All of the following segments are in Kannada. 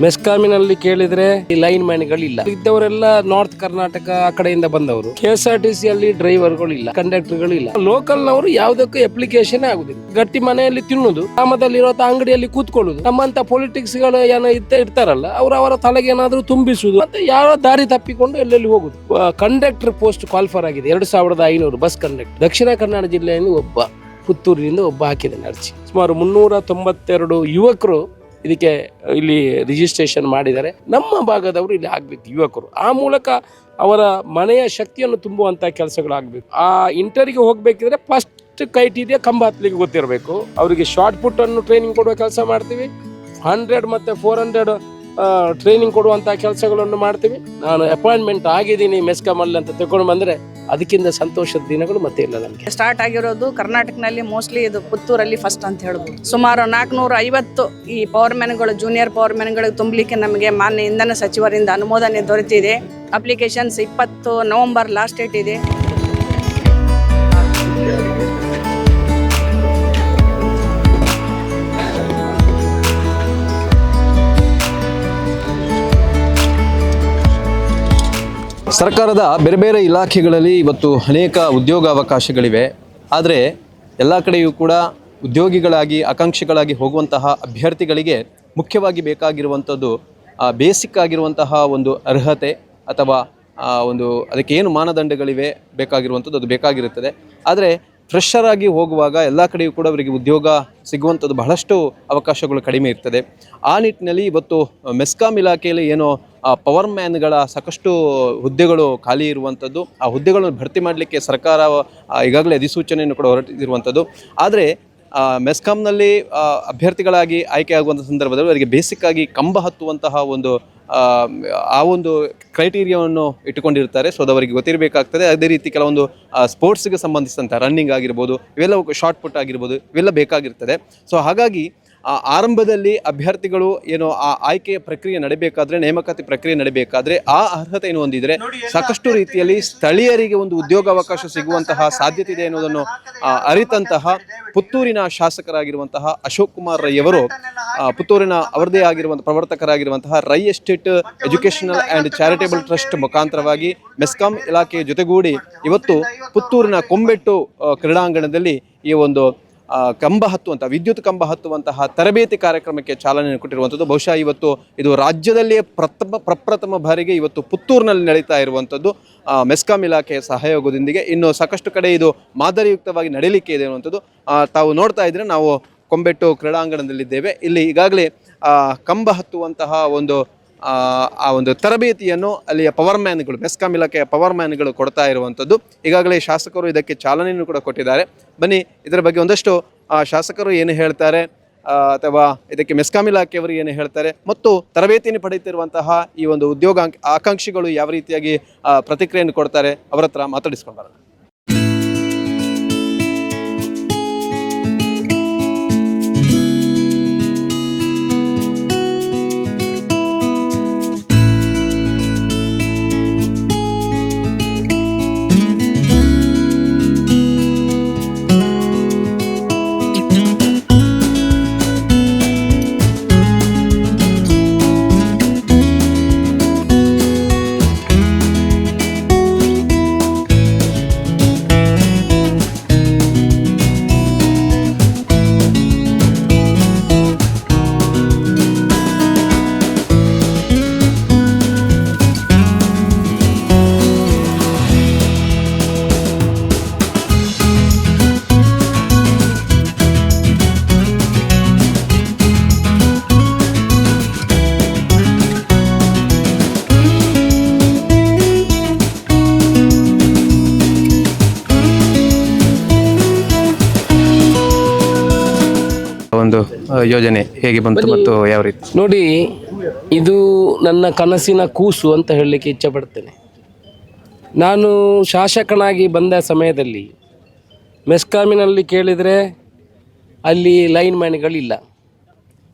ಮೆಸ್ಕಾಮಿನಲ್ಲಿ ಕೇಳಿದ್ರೆ ಈ ಲೈನ್ ಮ್ಯಾನ್ಗಳಿಲ್ಲ, ಇದ್ದವರೆಲ್ಲ ನಾರ್ತ್ ಕರ್ನಾಟಕ ಆ ಕಡೆಯಿಂದ ಬಂದವರು. KSRTC ಅಲ್ಲಿ ಡ್ರೈವರ್ಗಳಿಲ್ಲ, ಕಂಡಕ್ಟರ್ಗಳಿಲ್ಲ. ಲೋಕಲ್ ನವರು ಯಾವುದಕ್ಕೂ ಅಪ್ಲಿಕೇಶನ್ ಆಗುದಿಲ್ಲ. ಗಟ್ಟಿ ಮನೆಯಲ್ಲಿ ತಿನ್ನುದು, ಗ್ರಾಮದಲ್ಲಿರೋ ಅಂಗಡಿಯಲ್ಲಿ ಕೂತ್ಕೊಳ್ಳುದು. ನಮ್ಮಂತ ಪೊಲಿಟಿಕ್ಸ್ ಗಳು ಏನೋ ಇರ್ತಾರಲ್ಲ, ಅವರ ತಲೆಗೆ ಏನಾದ್ರು ತುಂಬಿಸುದು, ಮತ್ತೆ ಯಾವ ದಾರಿ ತಪ್ಪಿಕೊಂಡು ಎಲ್ಲೆಲ್ಲಿ ಹೋಗುದು. ಕಂಡಕ್ಟರ್ ಪೋಸ್ಟ್ ಕ್ವಾಲಿಫರ್ ಆಗಿದೆ 2500 ಬಸ್ ಕಂಡಕ್ಟರ್. ದಕ್ಷಿಣ ಕನ್ನಡ ಜಿಲ್ಲೆಯಿಂದ ಒಬ್ಬ, ಪುತ್ತೂರಿನಿಂದ ಒಬ್ಬ ಹಾಕಿದ್ದಾನೆ ಅರ್ಜಿ. ಸುಮಾರು 392 ಯುವಕರು ಇದಕ್ಕೆ ಇಲ್ಲಿ ರಿಜಿಸ್ಟ್ರೇಷನ್ ಮಾಡಿದ್ದಾರೆ. ನಮ್ಮ ಭಾಗದವರು ಇಲ್ಲಿ ಆಗ್ಬೇಕು ಯುವಕರು. ಆ ಮೂಲಕ ಅವರ ಮನೆಯ ಶಕ್ತಿಯನ್ನು ತುಂಬುವಂತ ಕೆಲಸಗಳಾಗಬೇಕು. ಆ ಇಂಟರ್ವ್ಯೂಗೆ ಹೋಗ್ಬೇಕಿದ್ರೆ ಫಸ್ಟ್ ಕ್ರೈಟೀರಿಯಾ ಕಂಬ ಹತ್ತಲಿಕ್ಕೆ ಗೊತ್ತಿರಬೇಕು. ಅವರಿಗೆ ಶಾರ್ಟ್ ಪುಟ್ ಅನ್ನು ಟ್ರೈನಿಂಗ್ ಕೊಡುವ ಕೆಲಸ ಮಾಡ್ತೀವಿ. 100 ಮತ್ತೆ 400 ಟ್ರೈನಿಂಗ್ ಕೊಡುವಂತ ಕೆಲಸಗಳನ್ನು ಮಾಡ್ತೀವಿ. ನಾನು ಅಪಾಯಿಂಟ್ಮೆಂಟ್ ಆಗಿದ್ದೀನಿ ಮೆಸ್ಕಾಮಲ್ಲಿ ಅಂತ ತಗೊಂಡು ಬಂದ್ರೆ ಅದಕ್ಕಿಂತ ಸಂತೋಷದ ದಿನಗಳು ಮತ್ತೆ ಇಲ್ಲ. ನಮಗೆ ಸ್ಟಾರ್ಟ್ ಆಗಿರೋದು ಕರ್ನಾಟಕನಲ್ಲಿ ಮೋಸ್ಟ್ಲಿ ಇದು ಪುತ್ತೂರಲ್ಲಿ ಫಸ್ಟ್ ಅಂತ ಹೇಳ್ಬೋದು. ಸುಮಾರು 450 ಈ ಪವರ್ ಮ್ಯಾನ್ಗಳು, ಜೂನಿಯರ್ ಪವರ್ ಮ್ಯಾನ್ಗಳಿಗೆ ತುಂಬಲಿಕ್ಕೆ ನಮಗೆ ಮಾನ್ಯ ಇಂಧನ ಸಚಿವರಿಂದ ಅನುಮೋದನೆ ದೊರೆತಿದೆ. ಅಪ್ಲಿಕೇಶನ್ಸ್ 20 ನವೆಂಬರ್ ಲಾಸ್ಟ್ ಡೇಟ್ ಇದೆ. ಸರ್ಕಾರದ ಬೇರೆ ಬೇರೆ ಇಲಾಖೆಗಳಲ್ಲಿ ಇವತ್ತು ಅನೇಕ ಉದ್ಯೋಗಾವಕಾಶಗಳಿವೆ. ಆದರೆ ಎಲ್ಲ ಕಡೆಯೂ ಕೂಡ ಉದ್ಯೋಗಿಗಳಾಗಿ ಆಕಾಂಕ್ಷಿಗಳಾಗಿ ಹೋಗುವಂತಹ ಅಭ್ಯರ್ಥಿಗಳಿಗೆ ಮುಖ್ಯವಾಗಿ ಬೇಕಾಗಿರುವಂಥದ್ದು ಬೇಸಿಕ್ ಆಗಿರುವಂತಹ ಒಂದು ಅರ್ಹತೆ ಅಥವಾ ಒಂದು ಅದಕ್ಕೆ ಏನು ಮಾನದಂಡಗಳಿವೆ ಬೇಕಾಗಿರುವಂಥದ್ದು ಅದು ಬೇಕಾಗಿರುತ್ತದೆ. ಆದರೆ ಫ್ರೆಶರ್ ಆಗಿ ಹೋಗುವಾಗ ಎಲ್ಲ ಕಡೆಯೂ ಕೂಡ ಅವರಿಗೆ ಉದ್ಯೋಗ ಸಿಗುವಂಥದ್ದು ಬಹಳಷ್ಟು ಅವಕಾಶಗಳು ಕಡಿಮೆ ಇರ್ತದೆ. ಆ ನಿಟ್ಟಿನಲ್ಲಿ ಇವತ್ತು ಮೆಸ್ಕಾಂ ಇಲಾಖೆಯಲ್ಲಿ ಏನೋ ಪವರ್ ಮ್ಯಾನ್ಗಳ ಸಾಕಷ್ಟು ಹುದ್ದೆಗಳು ಖಾಲಿ ಇರುವಂಥದ್ದು, ಆ ಹುದ್ದೆಗಳನ್ನು ಭರ್ತಿ ಮಾಡಲಿಕ್ಕೆ ಸರ್ಕಾರ ಈಗಾಗಲೇ ಅಧಿಸೂಚನೆಯನ್ನು ಕೂಡ ಹೊರಟಿರುವಂಥದ್ದು. ಆದರೆ ಮೆಸ್ಕಾಂನಲ್ಲಿ ಅಭ್ಯರ್ಥಿಗಳಾಗಿ ಆಯ್ಕೆ ಆಗುವಂಥ ಸಂದರ್ಭದಲ್ಲಿ ಅವರಿಗೆ ಬೇಸಿಕ್ ಆಗಿ ಕಂಬ ಹತ್ತುವಂತಹ ಒಂದು ಕ್ರೈಟೀರಿಯಾವನ್ನು ಇಟ್ಟುಕೊಂಡಿರ್ತಾರೆ. ಸೊ ಅದು ಅವರಿಗೆ ಗೊತ್ತಿರಬೇಕಾಗ್ತದೆ. ಅದೇ ರೀತಿ ಕೆಲವೊಂದು ಸ್ಪೋರ್ಟ್ಸ್ಗೆ ಸಂಬಂಧಿಸಿದಂಥ ರನ್ನಿಂಗ್ ಆಗಿರ್ಬೋದು, ಇವೆಲ್ಲ ಶಾರ್ಟ್ ಪುಟ್ ಆಗಿರ್ಬೋದು, ಇವೆಲ್ಲ ಬೇಕಾಗಿರ್ತದೆ. ಸೊ ಹಾಗಾಗಿ ಆರಂಭದಲ್ಲಿ ಅಭ್ಯರ್ಥಿಗಳು ಏನು ಆ ಆಯ್ಕೆಯ ಪ್ರಕ್ರಿಯೆ ನಡೀಬೇಕಾದ್ರೆ, ನೇಮಕಾತಿ ಪ್ರಕ್ರಿಯೆ ನಡೀಬೇಕಾದ್ರೆ ಆ ಅರ್ಹತೆಯನ್ನು ಹೊಂದಿದ್ರೆ ಸಾಕಷ್ಟು ರೀತಿಯಲ್ಲಿ ಸ್ಥಳೀಯರಿಗೆ ಒಂದು ಉದ್ಯೋಗಾವಕಾಶ ಸಿಗುವಂತಹ ಸಾಧ್ಯತೆ ಇದೆ ಎನ್ನುವುದನ್ನು ಅರಿತಂತಹ ಪುತ್ತೂರಿನ ಶಾಸಕರಾಗಿರುವಂತಹ ಅಶೋಕ್ ಕುಮಾರ್ ರೈ ಅವರು ಪುತ್ತೂರಿನ ಅವರದೇ ಆಗಿರುವಂತಹ ಪ್ರವರ್ತಕರಾಗಿರುವಂತಹ Rai estate educational and charitable trust ಮುಖಾಂತರವಾಗಿ ಮೆಸ್ಕಾಂ ಇಲಾಖೆಯ ಜೊತೆಗೂಡಿ ಇವತ್ತು ಪುತ್ತೂರಿನ ಕೊಂಬೆಟ್ಟು ಕ್ರೀಡಾಂಗಣದಲ್ಲಿ ಈ ಒಂದು ಕಂಬ ಹತ್ತುವಂಥ ವಿದ್ಯುತ್ ಕಂಬ ಹತ್ತುವಂತಹ ತರಬೇತಿ ಕಾರ್ಯಕ್ರಮಕ್ಕೆ ಚಾಲನೆ ಕೊಟ್ಟಿರುವಂಥದ್ದು. ಬಹುಶಃ ಇವತ್ತು ಇದು ರಾಜ್ಯದಲ್ಲಿಯೇ ಪ್ರಪ್ರಥಮ ಬಾರಿಗೆ ಇವತ್ತು ಪುತ್ತೂರಿನಲ್ಲಿ ನಡೀತಾ ಇರುವಂಥದ್ದು ಮೆಸ್ಕಾಂ ಇಲಾಖೆಯ ಸಹಯೋಗದೊಂದಿಗೆ. ಇನ್ನು ಸಾಕಷ್ಟು ಕಡೆ ಇದು ಮಾದರಿಯುಕ್ತವಾಗಿ ನಡೀಲಿಕ್ಕೆ ಇದೆ ಅನ್ನುವಂಥದ್ದು. ತಾವು ನೋಡ್ತಾ ಇದ್ರೆ ನಾವು ಕೊಂಬೆಟ್ಟು ಕ್ರೀಡಾಂಗಣದಲ್ಲಿದ್ದೇವೆ. ಇಲ್ಲಿ ಈಗಾಗಲೇ ಕಂಬ ಹತ್ತುವಂತಹ ಆ ಒಂದು ತರಬೇತಿಯನ್ನು ಅಲ್ಲಿಯ ಪವರ್ ಮ್ಯಾನ್ಗಳು, ಮೆಸ್ಕಾಂ ಇಲಾಖೆಯ ಪವರ್ ಮ್ಯಾನ್ಗಳು ಕೊಡ್ತಾ ಇರುವಂಥದ್ದು. ಈಗಾಗಲೇ ಶಾಸಕರು ಇದಕ್ಕೆ ಚಾಲನೆಯನ್ನು ಕೂಡ ಕೊಟ್ಟಿದ್ದಾರೆ. ಬನ್ನಿ ಇದರ ಬಗ್ಗೆ ಒಂದಷ್ಟು ಶಾಸಕರು ಏನು ಹೇಳ್ತಾರೆ ಅಥವಾ ಇದಕ್ಕೆ ಮೆಸ್ಕಾಂ ಇಲಾಖೆಯವರು ಏನು ಹೇಳ್ತಾರೆ ಮತ್ತು ತರಬೇತಿಯನ್ನು ಪಡೆಯುತ್ತಿರುವಂತಹ ಈ ಒಂದು ಉದ್ಯೋಗ ಆಕಾಂಕ್ಷಿಗಳು ಯಾವ ರೀತಿಯಾಗಿ ಪ್ರತಿಕ್ರಿಯೆಯನ್ನು ಕೊಡ್ತಾರೆ ಅವರ ಹತ್ರ ಮಾತಾಡಿಸ್ಕೊಂಡು ಬರೋಣ. ಒಂದು ಯೋಜನೆ ಹೇಗೆ ಬಂತು ಮತ್ತು ಯಾವ ರೀತಿ? ನೋಡಿ, ಇದು ನನ್ನ ಕನಸಿನ ಕೂಸು ಅಂತ ಹೇಳಲಿಕ್ಕೆ ಇಚ್ಛೆ ಪಡ್ತೇನೆ. ನಾನು ಶಾಸಕನಾಗಿ ಬಂದ ಸಮಯದಲ್ಲಿ ಮೆಸ್ಕಾಮಿನಲ್ಲಿ ಕೇಳಿದರೆ ಅಲ್ಲಿ ಲೈನ್ ಮ್ಯಾನ್ಗಳಿಲ್ಲ.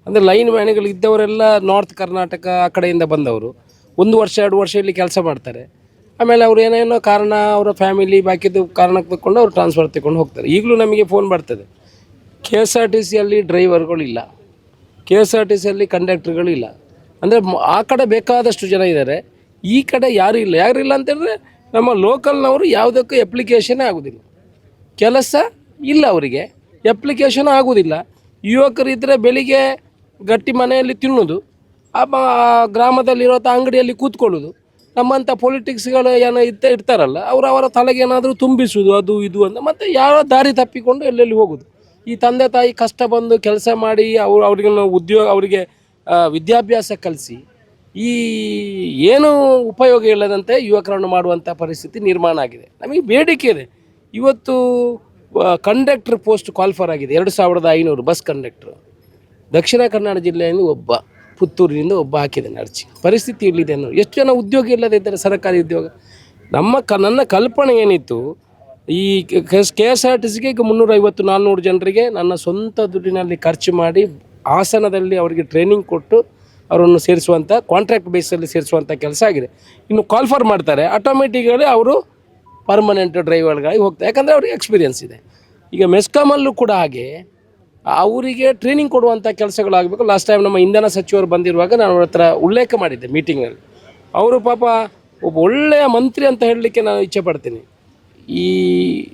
ಅಂದರೆ ಲೈನ್ ಮ್ಯಾನ್ಗಳು ಇದ್ದವರೆಲ್ಲ ನಾರ್ತ್ ಕರ್ನಾಟಕ ಆ ಕಡೆಯಿಂದ ಬಂದವರು. 1 ವರ್ಷ 2 ವರ್ಷ ಇಲ್ಲಿ ಕೆಲಸ ಮಾಡ್ತಾರೆ. ಆಮೇಲೆ ಅವ್ರು ಏನೇನೋ ಕಾರಣ, ಅವರ ಫ್ಯಾಮಿಲಿ ಬಾಕಿದು ಕಾರಣಕ್ಕೆ ತಗೊಂಡು ಅವ್ರು ಟ್ರಾನ್ಸ್ಫರ್ ತಗೊಂಡು ಹೋಗ್ತಾರೆ. ಈಗಲೂ ನಮಗೆ ಫೋನ್ ಬರ್ತದೆ, KSRTCಯಲ್ಲಿ ಡ್ರೈವರ್ಗಳಿಲ್ಲ, KSRTCಯಲ್ಲಿ ಕಂಡಕ್ಟರ್ಗಳಿಲ್ಲ. ಅಂದರೆ ಆ ಕಡೆ ಬೇಕಾದಷ್ಟು ಜನ ಇದ್ದಾರೆ, ಈ ಕಡೆ ಯಾರೂ ಇಲ್ಲ ಅಂತಂದರೆ ನಮ್ಮ ಲೋಕಲ್ನವರು ಯಾವುದಕ್ಕೂ ಅಪ್ಲಿಕೇಶನ್ನೇ ಆಗೋದಿಲ್ಲ. ಕೆಲಸ ಇಲ್ಲ, ಅವರಿಗೆ ಅಪ್ಲಿಕೇಶನ್ ಆಗೋದಿಲ್ಲ. ಯುವಕರಿದ್ದರೆ ಬೆಳಿಗ್ಗೆ ಗಟ್ಟಿ ಮನೆಯಲ್ಲಿ ತಿನ್ನೋದು, ಆ ಗ್ರಾಮದಲ್ಲಿರೋ ಅಂಗಡಿಯಲ್ಲಿ ಕೂತ್ಕೊಳ್ಳೋದು. ನಮ್ಮಂಥ ಪೊಲಿಟಿಕ್ಸ್ಗಳು ಏನೋ ಇರ್ತಾರಲ್ಲ, ಅವರ ತಲೆಗೆ ಏನಾದರೂ ತುಂಬಿಸೋದು ಅದು ಇದು ಅಂತ, ಮತ್ತು ಯಾವ ದಾರಿ ತಪ್ಪಿಕೊಂಡು ಎಲ್ಲೆಲ್ಲಿ ಹೋಗೋದು. ಈ ತಂದೆ ತಾಯಿ ಕಷ್ಟ ಬಂದು ಕೆಲಸ ಮಾಡಿ ಅವರಿಗೆ ವಿದ್ಯಾಭ್ಯಾಸ ಕಲಿಸಿ ಈ ಏನು ಉಪಯೋಗ ಇಲ್ಲದಂತೆ ಯುವಕರನ್ನು ಮಾಡುವಂಥ ಪರಿಸ್ಥಿತಿ ನಿರ್ಮಾಣ ಆಗಿದೆ. ನಮಗೆ ಬೇಡಿಕೆ ಇದೆ. ಇವತ್ತು ಕಂಡಕ್ಟರ್ ಪೋಸ್ಟ್ ಕ್ವಾಲಿಫರ್ ಆಗಿದೆ 2500 ಬಸ್ ಕಂಡಕ್ಟ್ರು. ದಕ್ಷಿಣ ಕನ್ನಡ ಜಿಲ್ಲೆಯಿಂದ ಒಬ್ಬ, ಪುತ್ತೂರಿನಿಂದ ಒಬ್ಬ ಹಾಕಿದ್ದಾನೆ ಅರ್ಜಿ. ಪರಿಸ್ಥಿತಿ ಇಲ್ಲಿದೆ ಅನ್ನೋ. ಎಷ್ಟು ಜನ ಉದ್ಯೋಗ ಇಲ್ಲದೆ ಇದ್ದಾರೆ, ಸರ್ಕಾರಿ ಉದ್ಯೋಗ. ನನ್ನ ಕಲ್ಪನೆ ಏನಿತ್ತು, ಈ KSRTCಗೆ ಈಗ 350-400 ಜನರಿಗೆ ನನ್ನ ಸ್ವಂತ ದುಡ್ಡಿನಲ್ಲಿ ಖರ್ಚು ಮಾಡಿ ಹಾಸನದಲ್ಲಿ ಅವರಿಗೆ ಟ್ರೈನಿಂಗ್ ಕೊಟ್ಟು ಅವರನ್ನು ಸೇರಿಸುವಂಥ, ಕಾಂಟ್ರಾಕ್ಟ್ ಬೇಸಲ್ಲಿ ಸೇರಿಸುವಂಥ ಕೆಲಸ ಆಗಿದೆ. ಇನ್ನು ಕ್ವಾಲಿಫರ್ ಮಾಡ್ತಾರೆ, ಆಟೋಮೆಟಿಕಲಿ ಅವರು ಪರ್ಮನೆಂಟ್ ಡ್ರೈವರ್ಗಳಾಗಿ ಹೋಗ್ತಾರೆ, ಯಾಕಂದರೆ ಅವ್ರಿಗೆ ಎಕ್ಸ್ಪೀರಿಯನ್ಸ್ ಇದೆ. ಈಗ ಮೆಸ್ಕಾಮಲ್ಲೂ ಕೂಡ ಹಾಗೆ ಅವರಿಗೆ ಟ್ರೈನಿಂಗ್ ಕೊಡುವಂಥ ಕೆಲಸಗಳಾಗಬೇಕು. ಲಾಸ್ಟ್ ಟೈಮ್ ನಮ್ಮ ಇಂಧನ ಸಚಿವರು ಬಂದಿರುವಾಗ ನಾನು ಅವ್ರ ಹತ್ರ ಉಲ್ಲೇಖ ಮಾಡಿದ್ದೆ ಮೀಟಿಂಗ್ನಲ್ಲಿ. ಅವರು ಪಾಪ ಒಬ್ಬ ಒಳ್ಳೆಯ ಮಂತ್ರಿ ಅಂತ ಹೇಳಲಿಕ್ಕೆ ನಾನು ಇಚ್ಛೆ ಪಡ್ತೀನಿ. ಈ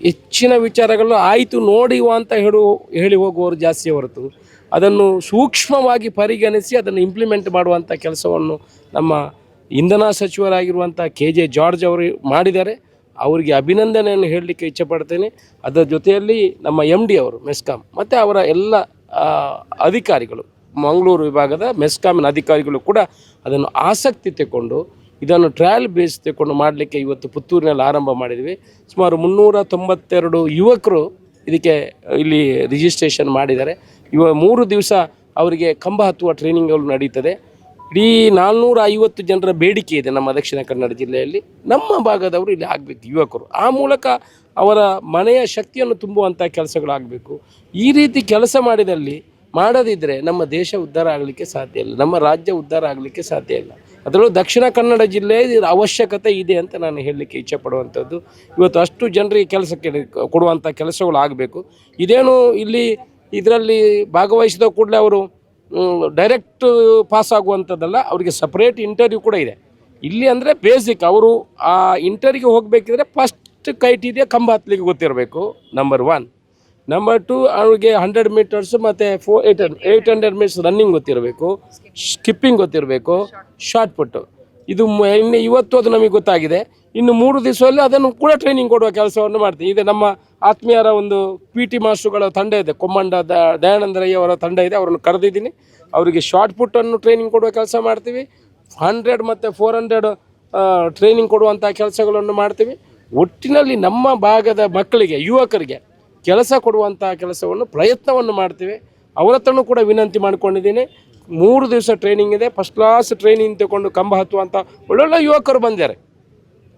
ಹೆಚ್ಚಿನ ವಿಚಾರಗಳು ಆಯಿತು ನೋಡಿವ ಅಂತ ಹೇಳಿ ಹೋಗುವವರು ಜಾಸ್ತಿ ಹೊರತು ಅದನ್ನು ಸೂಕ್ಷ್ಮವಾಗಿ ಪರಿಗಣಿಸಿ ಅದನ್ನು ಇಂಪ್ಲಿಮೆಂಟ್ ಮಾಡುವಂಥ ಕೆಲಸವನ್ನು ನಮ್ಮ ಇಂಧನ ಸಚಿವರಾಗಿರುವಂಥ KJ ಜಾರ್ಜ್ ಅವರು ಮಾಡಿದ್ದಾರೆ. ಅವರಿಗೆ ಅಭಿನಂದನೆಯನ್ನು ಹೇಳಲಿಕ್ಕೆ ಇಚ್ಛೆ ಪಡ್ತೇನೆ. ಅದರ ಜೊತೆಯಲ್ಲಿ ನಮ್ಮ MD ಅವರು ಮೆಸ್ಕಾಂ ಮತ್ತು ಅವರ ಎಲ್ಲ ಅಧಿಕಾರಿಗಳು, ಮಂಗಳೂರು ವಿಭಾಗದ ಮೆಸ್ಕಾಮಿನ ಅಧಿಕಾರಿಗಳು ಕೂಡ ಅದನ್ನು ಆಸಕ್ತಿ ತಗೊಂಡು ಇದನ್ನು ಟ್ರಯಲ್ ಬೇಸ್ ತಗೊಂಡು ಮಾಡಲಿಕ್ಕೆ ಇವತ್ತು ಪುತ್ತೂರಿನಲ್ಲಿ ಆರಂಭ ಮಾಡಿದ್ವಿ. ಸುಮಾರು 392 ಯುವಕರು ಇದಕ್ಕೆ ಇಲ್ಲಿ ರಿಜಿಸ್ಟ್ರೇಷನ್ ಮಾಡಿದ್ದಾರೆ. 3 ದಿವಸ ಅವರಿಗೆ ಕಂಬ ಹತ್ತುವ ಟ್ರೈನಿಂಗ್ಗಳು ನಡೀತದೆ. ಇಡೀ 450 ಜನರ ಬೇಡಿಕೆ ಇದೆ ನಮ್ಮ ದಕ್ಷಿಣ ಕನ್ನಡ ಜಿಲ್ಲೆಯಲ್ಲಿ. ನಮ್ಮ ಭಾಗದವರು ಇಲ್ಲಿ ಆಗಬೇಕು, ಯುವಕರು. ಆ ಮೂಲಕ ಅವರ ಮನೆಯ ಶಕ್ತಿಯನ್ನು ತುಂಬುವಂಥ ಕೆಲಸಗಳಾಗಬೇಕು. ಈ ರೀತಿ ಕೆಲಸ ಮಾಡದಿದ್ದರೆ ನಮ್ಮ ದೇಶ ಉದ್ಧಾರ ಆಗಲಿಕ್ಕೆ ಸಾಧ್ಯ ಇಲ್ಲ, ನಮ್ಮ ರಾಜ್ಯ ಉದ್ಧಾರ ಆಗಲಿಕ್ಕೆ ಸಾಧ್ಯ ಇಲ್ಲ. ಅದರಲ್ಲೂ ದಕ್ಷಿಣ ಕನ್ನಡ ಜಿಲ್ಲೆ ಅವಶ್ಯಕತೆ ಇದೆ ಅಂತ ನಾನು ಹೇಳಲಿಕ್ಕೆ ಇಚ್ಛೆ ಪಡುವಂಥದ್ದು. ಇವತ್ತು ಅಷ್ಟು ಜನರಿಗೆ ಕೆಲಸಕ್ಕೆ ಕೊಡುವಂಥ ಕೆಲಸಗಳು ಆಗಬೇಕು. ಇದೇನು ಇದರಲ್ಲಿ ಭಾಗವಹಿಸಿದ ಕೂಡಲೇ ಅವರು ಡೈರೆಕ್ಟ್ ಪಾಸ್ ಆಗುವಂಥದ್ದಲ್ಲ, ಅವರಿಗೆ ಸಪ್ರೇಟ್ ಇಂಟರ್ವ್ಯೂ ಕೂಡ ಇದೆ ಇಲ್ಲಿ. ಅಂದರೆ ಬೇಸಿಕ್ ಅವರು ಆ ಇಂಟರ್ವ್ಯೂಗೆ ಹೋಗಬೇಕಿದ್ರೆ ಫಸ್ಟ್ ಕ್ರೈಟೀರಿಯಾ ಕಂಬ ಹತ್ತಲಿಕ್ಕೆ ಗೊತ್ತಿರಬೇಕು, ನಂಬರ್ 1. ನಂಬರ್ 2 ಅವ್ರಿಗೆ 100 ಮೀಟರ್ಸ್ ಮತ್ತು 800 ಮೀಟರ್ಸ್ ರನ್ನಿಂಗ್ ಗೊತ್ತಿರಬೇಕು, ಸ್ಕಿಪ್ಪಿಂಗ್ ಗೊತ್ತಿರಬೇಕು, ಶಾರ್ಟ್ ಪುಟ್ಟು. ಇನ್ನು ಇವತ್ತು ಅದು ನಮಗೆ ಗೊತ್ತಾಗಿದೆ. ಇನ್ನು 3 ದಿವಸದಲ್ಲಿ ಅದನ್ನು ಕೂಡ ಟ್ರೈನಿಂಗ್ ಕೊಡುವ ಕೆಲಸವನ್ನು ಮಾಡ್ತೀವಿ. ಇದು ನಮ್ಮ ಆತ್ಮೀಯರ ಒಂದು PT ಮಾಸ್ಟರ್ಗಳ ತಂಡ ಇದೆ, ಕೊಮ್ಮಂಡ ದಯಾನಂದರಯ್ಯ ಅವರ ತಂಡ ಇದೆ, ಅವರನ್ನು ಕರೆದಿದ್ದೀನಿ. ಅವರಿಗೆ ಶಾರ್ಟ್ ಪುಟ್ಟನ್ನು ಟ್ರೈನಿಂಗ್ ಕೊಡುವ ಕೆಲಸ ಮಾಡ್ತೀವಿ. 100 ಮತ್ತು 400 ಟ್ರೈನಿಂಗ್ ಕೊಡುವಂಥ ಕೆಲಸಗಳನ್ನು ಮಾಡ್ತೀವಿ. ಒಟ್ಟಿನಲ್ಲಿ ನಮ್ಮ ಭಾಗದ ಮಕ್ಕಳಿಗೆ, ಯುವಕರಿಗೆ ಕೆಲಸ ಕೊಡುವಂಥ ಪ್ರಯತ್ನವನ್ನು ಮಾಡ್ತೀವಿ. ಅವರ ಹತ್ರನೂ ಕೂಡ ವಿನಂತಿ ಮಾಡ್ಕೊಂಡಿದ್ದೀನಿ. 3 ದಿವಸ ಟ್ರೈನಿಂಗ್ ಇದೆ, ಫಸ್ಟ್ ಕ್ಲಾಸ್ ಟ್ರೈನಿಂಗ್ ತಗೊಂಡು ಕಂಬ ಹತ್ತುವಂಥ ಒಳ್ಳೊಳ್ಳೆ ಯುವಕರು ಬಂದಿದ್ದಾರೆ,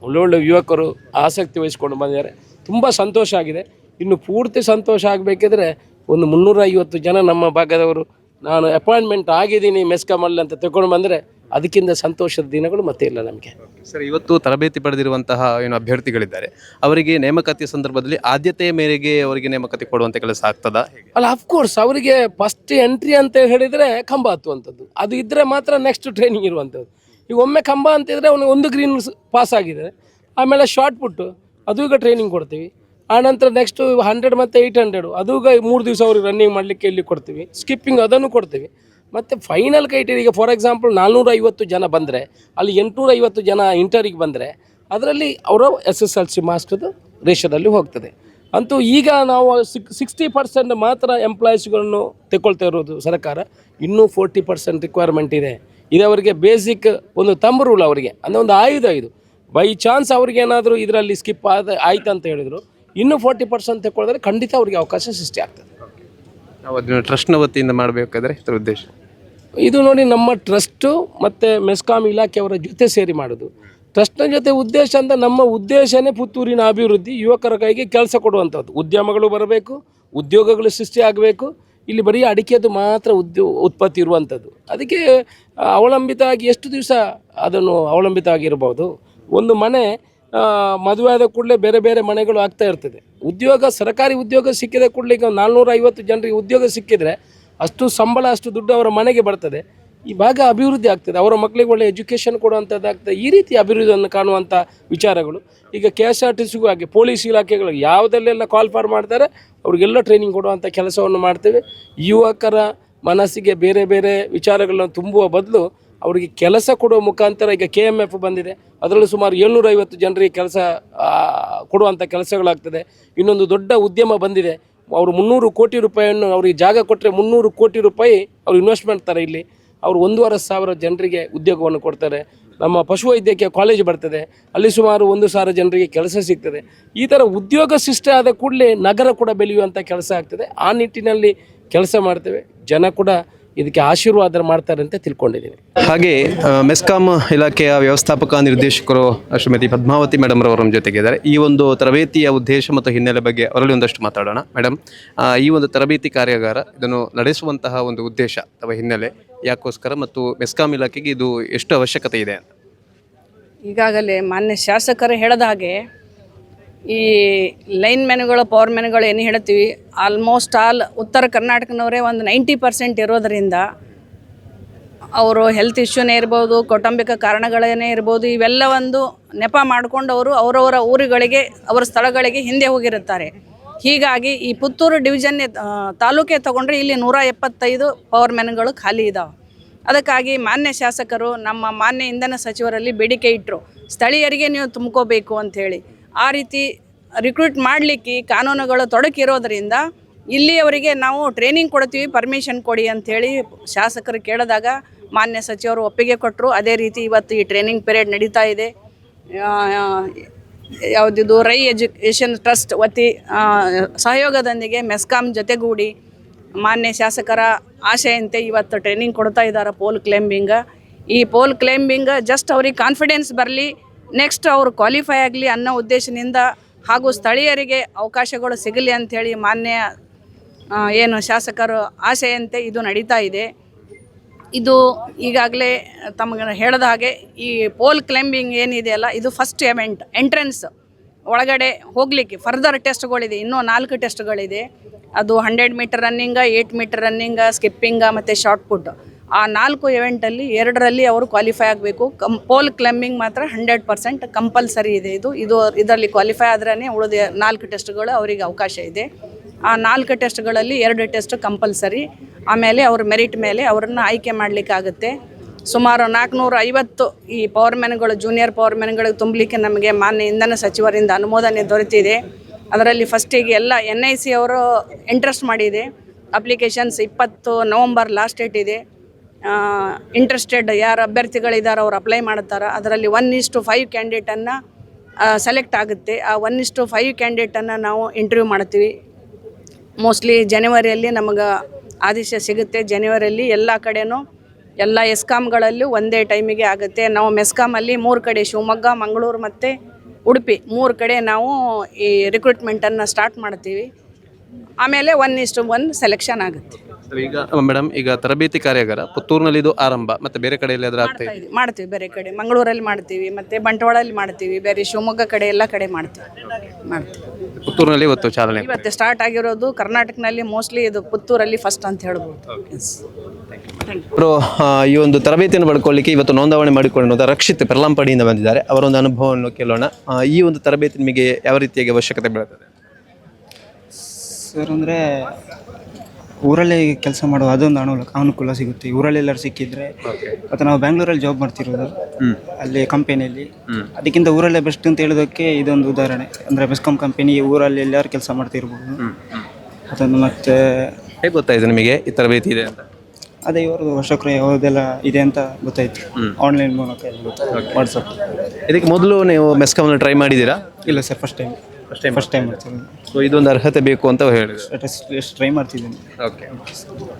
ಒಳ್ಳೊಳ್ಳೆ ಯುವಕರು ಆಸಕ್ತಿ ವಹಿಸ್ಕೊಂಡು ಬಂದಿದ್ದಾರೆ. ತುಂಬ ಸಂತೋಷ ಆಗಿದೆ. ಇನ್ನು ಪೂರ್ತಿ ಸಂತೋಷ ಆಗಬೇಕಿದ್ರೆ ಒಂದು 350 ಜನ ನಮ್ಮ ಭಾಗದವರು ನಾನು ಅಪಾಯಿಂಟ್ಮೆಂಟ್ ಆಗಿದ್ದೀನಿ ಮೆಸ್ಕಾಮಲ್ಲಿ ಅಂತ ತಗೊಂಡು ಬಂದರೆ ಅದಕ್ಕಿಂತ ಸಂತೋಷದ ದಿನಗಳು ಮತ್ತೆ ಇಲ್ಲ ನಮಗೆ. ಸರ್, ಇವತ್ತು ತರಬೇತಿ ಪಡೆದಿರುವಂತಹ ಅಭ್ಯರ್ಥಿಗಳಿದ್ದಾರೆ, ಅವರಿಗೆ ನೇಮಕಾತಿ ಸಂದರ್ಭದಲ್ಲಿ ಆದ್ಯತೆಯ ಮೇರೆಗೆ ಅವರಿಗೆ ನೇಮಕಾತಿ ಕೊಡುವಂಥ ಕೆಲಸ ಆಗ್ತದಾ? ಅಲ್ಲ, ಅಫ್ಕೋರ್ಸ್ ಅವರಿಗೆ ಫಸ್ಟ್ ಎಂಟ್ರಿ ಅಂತ ಹೇಳಿದರೆ ಕಂಬ ಹತ್ತುವಂಥದ್ದು, ಅದು ಇದ್ದರೆ ಮಾತ್ರ ನೆಕ್ಸ್ಟ್ ಟ್ರೈನಿಂಗ್ ಇರುವಂಥದ್ದು. ಈಗ ಒಮ್ಮೆ ಕಂಬ ಅಂತಿದ್ರೆ ಅವನು 1 ಗ್ರೀನ್ ಪಾಸ್ ಆಗಿದೆ, ಆಮೇಲೆ ಶಾರ್ಟ್ ಪುಟ್ಟು ಅದು ಈಗ ಟ್ರೈನಿಂಗ್ ಕೊಡ್ತೀವಿ. ಆನಂತರ ನೆಕ್ಸ್ಟು 100 ಮತ್ತು 800 ಅದು ಈಗ 3 ದಿವಸ ಅವ್ರಿಗೆ ರನ್ನಿಂಗ್ ಮಾಡಲಿಕ್ಕೆ ಇಲ್ಲಿ ಕೊಡ್ತೀವಿ. ಸ್ಕಿಪ್ಪಿಂಗ್ ಅದನ್ನು ಕೊಡ್ತೀವಿ. ಮತ್ತು ಫೈನಲ್ ಕ್ರೈಟೀರಿಯಾಗೆ ಫಾರ್ ಎಕ್ಸಾಂಪಲ್ 450 ಜನ ಬಂದರೆ ಅಲ್ಲಿ 850 ಜನ ಇಂಟರ್ವ್ಯೂಗೆ ಬಂದರೆ ಅದರಲ್ಲಿ ಅವರ SSLC ಮಾರ್ಕ್ಸ್ದು ರೇಷದಲ್ಲಿ ಹೋಗ್ತದೆ. ಅಂತೂ ಈಗ ನಾವು 60% ಮಾತ್ರ ಎಂಪ್ಲಾಯೀಸ್ಗಳನ್ನು ತೆಗೊಳ್ತಾ ಇರೋದು ಸರ್ಕಾರ. ಇನ್ನೂ 40% ರಿಕ್ವೈರ್ಮೆಂಟ್ ಇದೆ. ಅವರಿಗೆ ಬೇಸಿಕ್ ಒಂದು ತಂಬ್ ರೂಲ್ ಅವರಿಗೆ, ಅಂದರೆ ಒಂದು ಆಯುಧ ಇದು. ಬೈ ಚಾನ್ಸ್ ಅವ್ರಿಗೇನಾದರೂ ಇದರಲ್ಲಿ ಸ್ಕಿಪ್ ಆಯ್ತು ಅಂತ ಹೇಳಿದರು, ಇನ್ನೂ 40% ತೆಗೊಳಿದ್ರೆ ಖಂಡಿತ ಅವ್ರಿಗೆ ಅವಕಾಶ ಸೃಷ್ಟಿ ಆಗ್ತದೆ. ನಾವು ಅದನ್ನು ಟ್ರಸ್ಟ್ನ ವತಿಯಿಂದ ಮಾಡಬೇಕಾದ್ರೆ ಇದರ ಉದ್ದೇಶ ಇದು ನೋಡಿ, ನಮ್ಮ ಟ್ರಸ್ಟು ಮತ್ತು ಮೆಸ್ಕಾಂ ಇಲಾಖೆಯವರ ಜೊತೆ ಸೇರಿ ಮಾಡೋದು. ಟ್ರಸ್ಟ್ನ ಜೊತೆ ಉದ್ದೇಶ ಅಂತ ನಮ್ಮ ಉದ್ದೇಶನೇ ಪುತ್ತೂರಿನ ಅಭಿವೃದ್ಧಿ, ಯುವಕರ ಕೈಗೆ ಕೆಲಸ ಕೊಡುವಂಥದ್ದು, ಉದ್ಯಮಗಳು ಬರಬೇಕು, ಉದ್ಯೋಗಗಳು ಸೃಷ್ಟಿ ಆಗಬೇಕು. ಇಲ್ಲಿ ಬರೀ ಅಡಿಕೆದು ಮಾತ್ರ ಉತ್ಪತ್ತಿ ಇರುವಂಥದ್ದು. ಅದಕ್ಕೆ ಅವಲಂಬಿತ ಆಗಿ ಎಷ್ಟು ದಿವಸ ಅದನ್ನು ಅವಲಂಬಿತ ಆಗಿರ್ಬೋದು. ಒಂದು ಮನೆ ಮದುವೆ ಆದ ಕೂಡಲೇ ಬೇರೆ ಬೇರೆ ಮನೆಗಳು ಆಗ್ತಾ ಇರ್ತದೆ. ಉದ್ಯೋಗ, ಸರ್ಕಾರಿ ಉದ್ಯೋಗ ಸಿಕ್ಕಿದ ಕೂಡಲೇ ಈಗ 450 ಜನರಿಗೆ ಉದ್ಯೋಗ ಸಿಕ್ಕಿದರೆ ಅಷ್ಟು ಸಂಬಳ, ಅಷ್ಟು ದುಡ್ಡು ಅವರ ಮನೆಗೆ ಬರ್ತದೆ. ಈ ಭಾಗ ಅಭಿವೃದ್ಧಿ ಆಗ್ತದೆ, ಅವರ ಮಕ್ಕಳಿಗೆ ಒಳ್ಳೆ ಎಜುಕೇಷನ್ ಕೊಡುವಂಥದ್ದಾಗ್ತದೆ. ಈ ರೀತಿ ಅಭಿವೃದ್ಧಿಯನ್ನು ಕಾಣುವಂಥ ವಿಚಾರಗಳು ಈಗ KSRTCಗೂ ಹಾಗೆ ಪೊಲೀಸ್ ಇಲಾಖೆಗಳಿಗೆ ಯಾವುದಲ್ಲೆಲ್ಲ ಕಾಲ್ ಫಾರ್ ಮಾಡ್ತಾರೆ ಅವ್ರಿಗೆಲ್ಲ ಟ್ರೈನಿಂಗ್ ಕೊಡುವಂಥ ಕೆಲಸವನ್ನು ಮಾಡ್ತೇವೆ. ಯುವಕರ ಮನಸ್ಸಿಗೆ ಬೇರೆ ಬೇರೆ ವಿಚಾರಗಳನ್ನು ತುಂಬುವ ಬದಲು ಅವರಿಗೆ ಕೆಲಸ ಕೊಡುವ ಮುಖಾಂತರ ಈಗ KMF ಬಂದಿದೆ, ಅದರಲ್ಲೂ ಸುಮಾರು 750 ಜನರಿಗೆ ಕೆಲಸ ಕೊಡುವಂಥ ಕೆಲಸಗಳಾಗ್ತದೆ. ಇನ್ನೊಂದು ದೊಡ್ಡ ಉದ್ಯಮ ಬಂದಿದೆ, ಅವರು 300 ಕೋಟಿ ರೂಪಾಯಿಯನ್ನು ಅವ್ರಿಗೆ ಜಾಗ ಕೊಟ್ಟರೆ 300 ಕೋಟಿ ರೂಪಾಯಿ ಅವ್ರು ಇನ್ವೆಸ್ಟ್ ಮಾಡ್ತಾರೆ. ಇಲ್ಲಿ ಅವರು 1,500 ಜನರಿಗೆ ಉದ್ಯೋಗವನ್ನು ಕೊಡ್ತಾರೆ. ನಮ್ಮ ಪಶುವೈದ್ಯಕೀಯ ಕಾಲೇಜ್ ಬರ್ತದೆ, ಅಲ್ಲಿ ಸುಮಾರು 1,000 ಜನರಿಗೆ ಕೆಲಸ ಸಿಗ್ತದೆ. ಈ ಥರ ಉದ್ಯೋಗ ಸೃಷ್ಟಿ ಆದ ಕೂಡಲೇ ನಗರ ಕೂಡ ಬೆಳೆಯುವಂಥ ಕೆಲಸ ಆಗ್ತದೆ. ಆ ನಿಟ್ಟಿನಲ್ಲಿ ಕೆಲಸ ಮಾಡ್ತೇವೆ. ಜನ ಕೂಡ ಇದಕ್ಕೆ ಆಶೀರ್ವಾದ ಮಾಡ್ತಾರೆ ಅಂತ ತಿಳ್ಕೊಂಡಿದ್ದೀನಿ. ಹಾಗೆ ಮೆಸ್ಕಾಂ ಇಲಾಖೆಯ ವ್ಯವಸ್ಥಾಪಕ ನಿರ್ದೇಶಕರು ಶ್ರೀಮತಿ ಪದ್ಮಾವತಿ ಮೇಡಮ್ ರವರು ನಮ್ಮ ಜೊತೆಗಿದ್ದಾರೆ. ಈ ಒಂದು ತರಬೇತಿಯ ಉದ್ದೇಶ ಮತ್ತು ಹಿನ್ನೆಲೆ ಬಗ್ಗೆ ಅವರಲ್ಲಿ ಒಂದಷ್ಟು ಮಾತಾಡೋಣ. ಮೇಡಮ್, ಈ ಒಂದು ತರಬೇತಿ ಕಾರ್ಯಾಗಾರ ಇದನ್ನು ನಡೆಸುವಂತಹ ಒಂದು ಉದ್ದೇಶ ಅಥವಾ ಹಿನ್ನೆಲೆ ಯಾಕೋಸ್ಕರ ಮತ್ತು ಮೆಸ್ಕಾಂ ಇಲಾಖೆಗೆ ಇದು ಎಷ್ಟು ಅವಶ್ಯಕತೆ ಇದೆ ಅಂತ? ಈಗಾಗಲೇ ಮಾನ್ಯ ಶಾಸಕರು ಹೇಳಿದ ಹಾಗೆ ಈ ಲೈನ್ ಮ್ಯಾನ್ಗಳು, ಪವರ್ ಮ್ಯಾನ್ಗಳು ಏನು ಹೇಳ್ತೀವಿ, ಆಲ್ಮೋಸ್ಟ್ ಆಲ್ ಉತ್ತರ ಕರ್ನಾಟಕನವರೇ ಒಂದು 90% ಇರೋದರಿಂದ ಅವರು ಹೆಲ್ತ್ ಇಶ್ಯೂನೇ ಇರ್ಬೋದು, ಕೌಟುಂಬಿಕ ಕಾರಣಗಳೇನೇ ಇರ್ಬೋದು, ಇವೆಲ್ಲ ಒಂದು ನೆಪ ಮಾಡಿಕೊಂಡು ಅವರು ಅವರವರ ಊರುಗಳಿಗೆ, ಅವರ ಸ್ಥಳಗಳಿಗೆ ಹಿಂದೆ ಹೋಗಿರುತ್ತಾರೆ. ಹೀಗಾಗಿ ಈ ಪುತ್ತೂರು ಡಿವಿಷನ್ ತಾಲೂಕೆ ತೊಗೊಂಡ್ರೆ ಇಲ್ಲಿ 175 ಪವರ್ ಮ್ಯಾನ್ಗಳು ಖಾಲಿ ಇದ್ದಾವೆ. ಅದಕ್ಕಾಗಿ ಮಾನ್ಯ ಶಾಸಕರು ನಮ್ಮ ಮಾನ್ಯ ಇಂಧನ ಸಚಿವರಲ್ಲಿ ಬೇಡಿಕೆ ಇಟ್ಟರು, ಸ್ಥಳೀಯರಿಗೆ ನೀವು ತುಂಬ್ಕೋಬೇಕು ಅಂಥೇಳಿ. ಆ ರೀತಿ ರಿಕ್ರೂಟ್ ಮಾಡಲಿಕ್ಕೆ ಕಾನೂನುಗಳು ತೊಡಕಿರೋದ್ರಿಂದ ಇಲ್ಲಿಯವರಿಗೆ ನಾವು ಟ್ರೈನಿಂಗ್ ಕೊಡ್ತೀವಿ, ಪರ್ಮಿಷನ್ ಕೊಡಿ ಅಂಥೇಳಿ ಶಾಸಕರು ಕೇಳಿದಾಗ ಮಾನ್ಯ ಸಚಿವರು ಒಪ್ಪಿಗೆ ಕೊಟ್ಟರು. ಅದೇ ರೀತಿ ಇವತ್ತು ಈ ಟ್ರೈನಿಂಗ್ ಪೀರಿಯಡ್ ನಡೀತಾ ಇದೆ. ಯಾವುದಿದು ರೈ ಎಜುಕೇಷನ್ ಟ್ರಸ್ಟ್ ವತಿ ಸಹಯೋಗದೊಂದಿಗೆ ಮೆಸ್ಕಾಂ ಜೊತೆಗೂಡಿ ಮಾನ್ಯ ಶಾಸಕರ ಆಶೆಯಂತೆ ಇವತ್ತು ಟ್ರೈನಿಂಗ್ ಕೊಡ್ತಾ ಇದ್ದಾರೆ ಪೋಲ್ ಕ್ಲೈಂಬಿಂಗ್. ಈ ಪೋಲ್ ಕ್ಲೈಂಬಿಂಗ್ ಜಸ್ಟ್ ಅವ್ರಿಗೆ ಕಾನ್ಫಿಡೆನ್ಸ್ ಬರಲಿ, ನೆಕ್ಸ್ಟ್ ಅವರು ಕ್ವಾಲಿಫೈ ಆಗಲಿ ಅನ್ನೋ ಉದ್ದೇಶದಿಂದ ಹಾಗೂ ಸ್ಥಳೀಯರಿಗೆ ಅವಕಾಶಗಳು ಸಿಗಲಿ ಅಂಥೇಳಿ ಮಾನ್ಯ ಏನು ಶಾಸಕರು ಆಶೆಯಂತೆ ಇದು ನಡೀತಾ ಇದೆ. ಇದು ಈಗಾಗಲೇ ತಮಗೆ ಹೇಳಿದ ಹಾಗೆ ಈ ಪೋಲ್ ಕ್ಲೈಂಬಿಂಗ್ ಏನಿದೆಯಲ್ಲ, ಇದು ಫಸ್ಟ್ ಇವೆಂಟ್, ಎಂಟ್ರೆನ್ಸ್ ಒಳಗಡೆ ಹೋಗಲಿಕ್ಕೆ ಫರ್ದರ್ ಟೆಸ್ಟ್ಗಳಿದೆ, ಇನ್ನೂ 4 ಟೆಸ್ಟ್ಗಳಿದೆ. ಅದು 100 ಮೀಟರ್ ರನ್ನಿಂಗ, 8 ಮೀಟರ್ ರನ್ನಿಂಗ, ಸ್ಕಿಪ್ಪಿಂಗ ಮತ್ತು ಶಾರ್ಟ್ ಪುಟ್. ಆ 4 ಇವೆಂಟಲ್ಲಿ 2ರಲ್ಲಿ ಅವರು ಕ್ವಾಲಿಫೈ ಆಗಬೇಕು. ಪೋಲ್ ಕ್ಲೈಂಬಿಂಗ್ ಮಾತ್ರ 100% ಕಂಪಲ್ಸರಿ ಇದೆ. ಇದರಲ್ಲಿ ಕ್ವಾಲಿಫೈ ಆದ್ರೇ ಉಳಿದ 4 ಟೆಸ್ಟ್ಗಳು ಅವರಿಗೆ ಅವಕಾಶ ಇದೆ. ಆ 4 ಟೆಸ್ಟ್ಗಳಲ್ಲಿ 2 ಟೆಸ್ಟ್ ಕಂಪಲ್ಸರಿ. ಆಮೇಲೆ ಅವ್ರ ಮೆರಿಟ್ ಮೇಲೆ ಅವರನ್ನು ಆಯ್ಕೆ ಮಾಡಲಿಕ್ಕಾಗುತ್ತೆ. ಸುಮಾರು 450 ಈ ಪವರ್ ಮ್ಯಾನ್ಗಳು, ಜೂನಿಯರ್ ಪವರ್ ಮ್ಯಾನ್ಗಳಿಗೆ ತುಂಬಲಿಕ್ಕೆ ನಮಗೆ ಮಾನ್ಯ ಇಂಧನ ಸಚಿವರಿಂದ ಅನುಮೋದನೆ ದೊರೆತಿದೆ. ಅದರಲ್ಲಿ ಫಸ್ಟಿಗೆ ಎಲ್ಲ NIC ಅವರು ಇಂಟ್ರೆಸ್ಟ್ ಮಾಡಿದೆ. ಅಪ್ಲಿಕೇಶನ್ಸ್ 20 ನವಂಬರ್ ಲಾಸ್ಟ್ ಡೇಟ್ ಇದೆ. ಇಂಟ್ರೆಸ್ಟೆಡ್ ಯಾರು ಅಭ್ಯರ್ಥಿಗಳಿದ್ದಾರೆ ಅವ್ರು ಅಪ್ಲೈ ಮಾಡ್ತಾರೆ. ಅದರಲ್ಲಿ 1:5 ಕ್ಯಾಂಡಿಡೇಟನ್ನು ಸೆಲೆಕ್ಟ್ ಆಗುತ್ತೆ. ಆ 1:5 ಕ್ಯಾಂಡಿಡೇಟನ್ನು ನಾವು ಇಂಟರ್ವ್ಯೂ ಮಾಡ್ತೀವಿ. ಮೋಸ್ಟ್ಲಿ ಜನವರಿಯಲ್ಲಿ ನಮಗೆ ಆದೇಶ ಸಿಗುತ್ತೆ. ಜನವರಿಯಲ್ಲಿ ಎಲ್ಲ ಕಡೆನೂ ಎಲ್ಲ ಎಸ್ಕಾಮ್ಗಳಲ್ಲೂ ಒಂದೇ ಟೈಮಿಗೆ ಆಗುತ್ತೆ. ನಾವು ಮೆಸ್ಕಾಮಲ್ಲಿ 3 ಕಡೆ, ಶಿವಮೊಗ್ಗ, ಮಂಗಳೂರು ಮತ್ತು ಉಡುಪಿ 3 ಕಡೆ ನಾವು ಈ ರಿಕ್ರೂಟ್ಮೆಂಟನ್ನು ಸ್ಟಾರ್ಟ್ ಮಾಡ್ತೀವಿ. ಆಮೇಲೆ 1:1 ಸೆಲೆಕ್ಷನ್ ಆಗುತ್ತೆ. ಈಗ ಮೇಡಮ್, ಈಗ ತರಬೇತಿ ಕಾರ್ಯಾಗಾರ ಪುತ್ತೂರಿನಲ್ಲಿ ಇದು ಆರಂಭ, ಮತ್ತೆ ಬೇರೆ ಕಡೆಯಲ್ಲಿ ಅದರ ಆಗ್ತಾ ಇದೆ? ಮಾಡ್ತೀವಿ, ಬೇರೆ ಕಡೆ ಮಂಗಳೂರಲ್ಲಿ ಮಾಡ್ತೀವಿ, ಮತ್ತು ಬಂಟ್ವಾಳಲ್ಲಿ ಮಾಡ್ತೀವಿ, ಬೇರೆ ಶಿವಮೊಗ್ಗ ಕಡೆ ಎಲ್ಲ ಕಡೆ ಮಾಡ್ತೀವಿ. ಪುತ್ತೂರಿನಲ್ಲಿ ಇವತ್ತು ಚಾಲನೆ ಇವತ್ತು ಸ್ಟಾರ್ಟ್ ಆಗಿರೋದು. ಕರ್ನಾಟಕದಲ್ಲಿ ಮೋಸ್ಟ್ಲಿ ಇದು ಪುತ್ತೂರಲ್ಲಿ ಫಸ್ಟ್ ಅಂತ ಹೇಳ್ಬೋದು. ಈ ಒಂದು ತರಬೇತಿಯನ್ನು ಪಡ್ಕೊಳ್ಳಿಕ್ಕೆ ಇವತ್ತು ನೋಂದಾವಣೆ ಮಾಡಿಕೊಂಡು ರಕ್ಷಿತ್ ಪೆರ್ಲಾಂಪಡಿಯಿಂದ ಬಂದಿದ್ದಾರೆ. ಅವರ ಒಂದು ಅನುಭವವನ್ನು ಕೇಳೋಣ. ಈ ಒಂದು ತರಬೇತಿ ನಿಮಗೆ ಯಾವ ರೀತಿಯಾಗಿ ಅವಶ್ಯಕತೆ ಬೀಳುತ್ತದೆ ಸರ್? ಅಂದರೆ ಊರಲ್ಲೇ ಕೆಲಸ ಮಾಡುವ ಅದೊಂದು ಅನುಕೂಲ ಸಿಗುತ್ತೆ. ಊರಲ್ಲಿ ಎಲ್ಲರೂ ಸಿಕ್ಕಿದ್ರೆ, ಮತ್ತು ನಾವು ಬ್ಯಾಂಗ್ಳೂರಲ್ಲಿ ಜಾಬ್ ಮಾಡ್ತಿರೋದು, ಅಲ್ಲಿ ಕಂಪನಿಯಲ್ಲಿ. ಅದಕ್ಕಿಂತ ಊರಲ್ಲೇ ಬೆಸ್ಟ್ ಅಂತ ಹೇಳೋದಕ್ಕೆ ಇದೊಂದು ಉದಾಹರಣೆ. ಅಂದರೆ ಮೆಸ್ಕಾಂ ಕಂಪನಿ ಊರಲ್ಲಿ ಎಲ್ಲರೂ ಕೆಲಸ ಮಾಡ್ತಿರ್ಬೋದು. ಅದೊಂದು ಮತ್ತೆ ಹೇಗೆ ಗೊತ್ತಾಯಿತು ನಿಮಗೆ ಈ ತರಬೇತಿ ಇದೆ ಅಂತ? ಅದೇ ಇವರು ವರ್ಷಕ್ರು ಯಾವುದೆಲ್ಲ ಇದೆ ಅಂತ ಗೊತ್ತಾಯಿತು, ಆನ್ಲೈನ್ ಮೂಲಕ ವಾಟ್ಸಪ್. ಇದಕ್ಕೆ ಮೊದಲು ನೀವು ಮೆಸ್ಕಾಮ್ನ ಟ್ರೈ ಮಾಡಿದ್ದೀರಾ? ಇಲ್ಲ ಸರ್, ಫಸ್ಟ್ ಟೈಮ್ ಮಾಡ್ತಿರೋದು. ಸೊ ಇದೊಂದು ಅರ್ಹತೆ ಬೇಕು ಅಂತ ಹೇಳಿದ್ರು. ಟ್ರೈ ಮಾಡ್ತಿದ್ದೀನಿ. ಓಕೆ,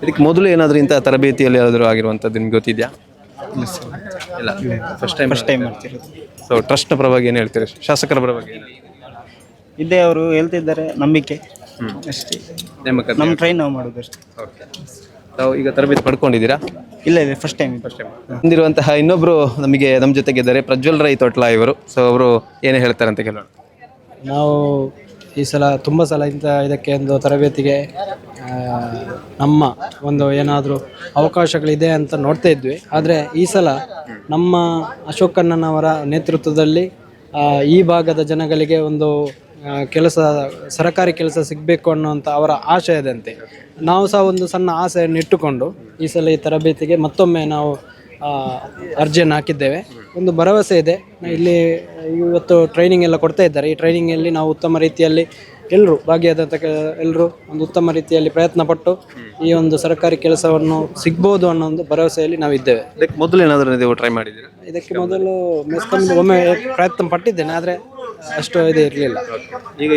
ಇದಕ್ಕೆ ಮೊದಲು ಏನಾದರೂ ಇಂಥ ತರಬೇತಿಯಲ್ಲಿ ಯಾರಾದರೂ ಆಗಿರುವಂಥದ್ದು ನಿಮ್ಗೆ ಗೊತ್ತಿದೆಯಾ? ಇಲ್ಲ ಸರ್, ಇಲ್ಲ, ಫಸ್ಟ್ ಟೈಮ್ ಮಾಡ್ತಿರೋದು. ಸೊ ಟ್ರಸ್ಟ್ನ ಪರವಾಗಿ ಏನು ಹೇಳ್ತೀರಿ? ಶಾಸಕರ ಪರವಾಗಿ ಇದ್ದೇ ಅವರು ಹೇಳ್ತಿದ್ದಾರೆ, ನಂಬಿಕೆ ಅಷ್ಟೇ. ನೇಮಕಾತಿ ನಮ್ಮ ಟ್ರೈನ್ ನಾವು ಮಾಡೋದು ಅಷ್ಟೇ. ಓಕೆ. ತಾವು ಈಗ ತರಬೇತಿ ಪಡ್ಕೊಂಡಿದ್ದೀರಾ? ಇಲ್ಲ ಇಲ್ಲ, ಫಸ್ಟ್ ಟೈಮ್. ಬಂದಿರುವಂತಹ ಇನ್ನೊಬ್ರು ನಮ್ಮ ಜೊತೆಗೆ ಇದ್ದಾರೆ, ಪ್ರಜ್ವಲ್ ರೈ ತೊಟ್ಲ ಇವರು. ಸೊ ಅವರು ಏನು ಹೇಳ್ತಾರೆ ಅಂತ ಕೇಳೋಣ. ನಾವು ಈ ಸಲ ತುಂಬ ಸಲ ಇದಕ್ಕೆ ಒಂದು ತರಬೇತಿಗೆ ನಮ್ಮ ಒಂದು ಏನಾದರೂ ಅವಕಾಶಗಳಿದೆ ಅಂತ ನೋಡ್ತಾ ಇದ್ವಿ. ಆದರೆ ಈ ಸಲ ನಮ್ಮ ಅಶೋಕಣ್ಣನವರ ನೇತೃತ್ವದಲ್ಲಿ ಈ ಭಾಗದ ಜನಗಳಿಗೆ ಒಂದು ಕೆಲಸ, ಸರಕಾರಿ ಕೆಲಸ ಸಿಗಬೇಕು ಅನ್ನುವಂಥ ಅವರ ಆಶಯದಂತೆ ನಾವು ಸಹ ಒಂದು ಸಣ್ಣ ಆಸೆಯನ್ನು ಇಟ್ಟುಕೊಂಡು ಈ ಸಲ ಈ ತರಬೇತಿಗೆ ಮತ್ತೊಮ್ಮೆ ನಾವು ಅರ್ಜಿಯನ್ನು ಹಾಕಿದ್ದೇವೆ. ಒಂದು ಭರವಸೆ ಇದೆ. ಇಲ್ಲಿ ಇವತ್ತು ಟ್ರೈನಿಂಗ್ ಎಲ್ಲ ಕೊಡ್ತಾ ಇದ್ದಾರೆ. ಈ ಟ್ರೈನಿಂಗಲ್ಲಿ ನಾವು ಉತ್ತಮ ರೀತಿಯಲ್ಲಿ ಎಲ್ಲರೂ ಭಾಗಿಯಾದಂಥ ಎಲ್ಲರೂ ಒಂದು ಉತ್ತಮ ರೀತಿಯಲ್ಲಿ ಪ್ರಯತ್ನ ಪಟ್ಟು ಈ ಒಂದು ಸರ್ಕಾರಿ ಕೆಲಸವನ್ನು ಸಿಗ್ಬೋದು ಅನ್ನೋ ಒಂದು ಭರವಸೆಯಲ್ಲಿ ನಾವಿದ್ದೇವೆ. ಇದಕ್ಕೆ ಮೊದಲು ಏನಾದರೂ ನೀವು ಟ್ರೈ ಮಾಡಿದ್ದೀರಾ? ಇದಕ್ಕೆ ಮೊದಲು ಮೆಸ್ಕಾಂ ಒಮ್ಮೆ ಪ್ರಯತ್ನ ಪಟ್ಟಿದ್ದೇನೆ, ಆದರೆ ಅಷ್ಟು ಇದು ಇರಲಿಲ್ಲ. ಈಗ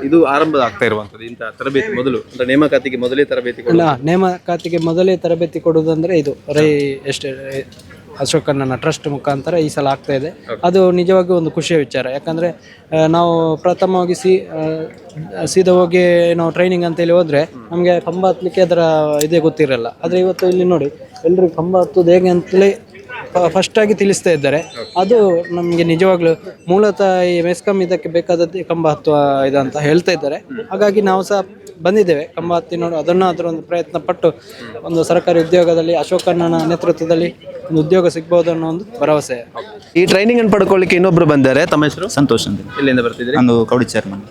ಇದು ಆರಂಭ ಆಗ್ತಾ ಇರುವಂಥದ್ದು ಇಂಥ ತರಬೇತಿ ಮೊದಲು ಅಂದರೆ ನೇಮಕಾತಿಗೆ ಮೊದಲೇ ತರಬೇತಿ ಇಲ್ಲ, ನೇಮಕಾತಿಗೆ ಮೊದಲೇ ತರಬೇತಿ ಕೊಡುವುದಂದರೆ ಇದು ಅಶೋಕಣ್ಣನ ಟ್ರಸ್ಟ್ ಮುಖಾಂತರ ಈ ಸಲ ಆಗ್ತಾ ಇದೆ. ಅದು ನಿಜವಾಗಿ ಒಂದು ಖುಷಿಯ ವಿಚಾರ. ಯಾಕಂದರೆ ನಾವು ಪ್ರಥಮವಾಗಿ ಸೀದಾ ಹೋಗಿ ನಾವು ಟ್ರೈನಿಂಗ್ ಅಂತೇಳಿ ಹೋದರೆ ನಮಗೆ ಕಂಬ ಹತ್ತಲಿಕ್ಕೆ ಅದರ ಇದೇ ಗೊತ್ತಿರಲ್ಲ. ಆದರೆ ಇವತ್ತು ಇಲ್ಲಿ ನೋಡಿ ಎಲ್ಲರೂ ಕಂಬ ಹತ್ತೋದು ಹೇಗೆ ಅಂತಲೇ ಫಸ್ಟಾಗಿ ತಿಳಿಸ್ತಾ ಇದ್ದಾರೆ. ಅದು ನಮಗೆ ನಿಜವಾಗ್ಲೂ ಮೂಲತಃ ಈ ಮೆಸ್ಕಾಂ ಇದಕ್ಕೆ ಬೇಕಾದದ್ದು ಕಂಬ ಹತ್ತುವ ಇದಂತ ಹೇಳ್ತಾ ಇದ್ದಾರೆ. ಹಾಗಾಗಿ ನಾವು ಸಹ ಬಂದಿದ್ದೇವೆ ಕಂಬ ಹತ್ತಿ ನೋಡು, ಅದರ ಒಂದು ಪ್ರಯತ್ನ ಪಟ್ಟು ಒಂದು ಸರ್ಕಾರಿ ಉದ್ಯೋಗದಲ್ಲಿ ಅಶೋಕಣ್ಣನ ನೇತೃತ್ವದಲ್ಲಿ ಒಂದು ಉದ್ಯೋಗ ಸಿಗ್ಬೋದು ಅನ್ನೋ ಒಂದು ಭರವಸೆ. ಈ ಟ್ರೈನಿಂಗ್ ಅನ್ನು ಪಡ್ಕೊಳ್ಳಿಕ್ಕೆ ಇನ್ನೊಬ್ರು ಬಂದ್ದಾರೆ. ತಮ್ಮ ಹೆಸರು? ಸಂತೋಷ್ ಅಂತ. ಎಲ್ಲಿಂದ ಬರ್ತಿದ್ರಿ? ನಾನು ಕೌಡಿ ಚೇರ್ಮನ್,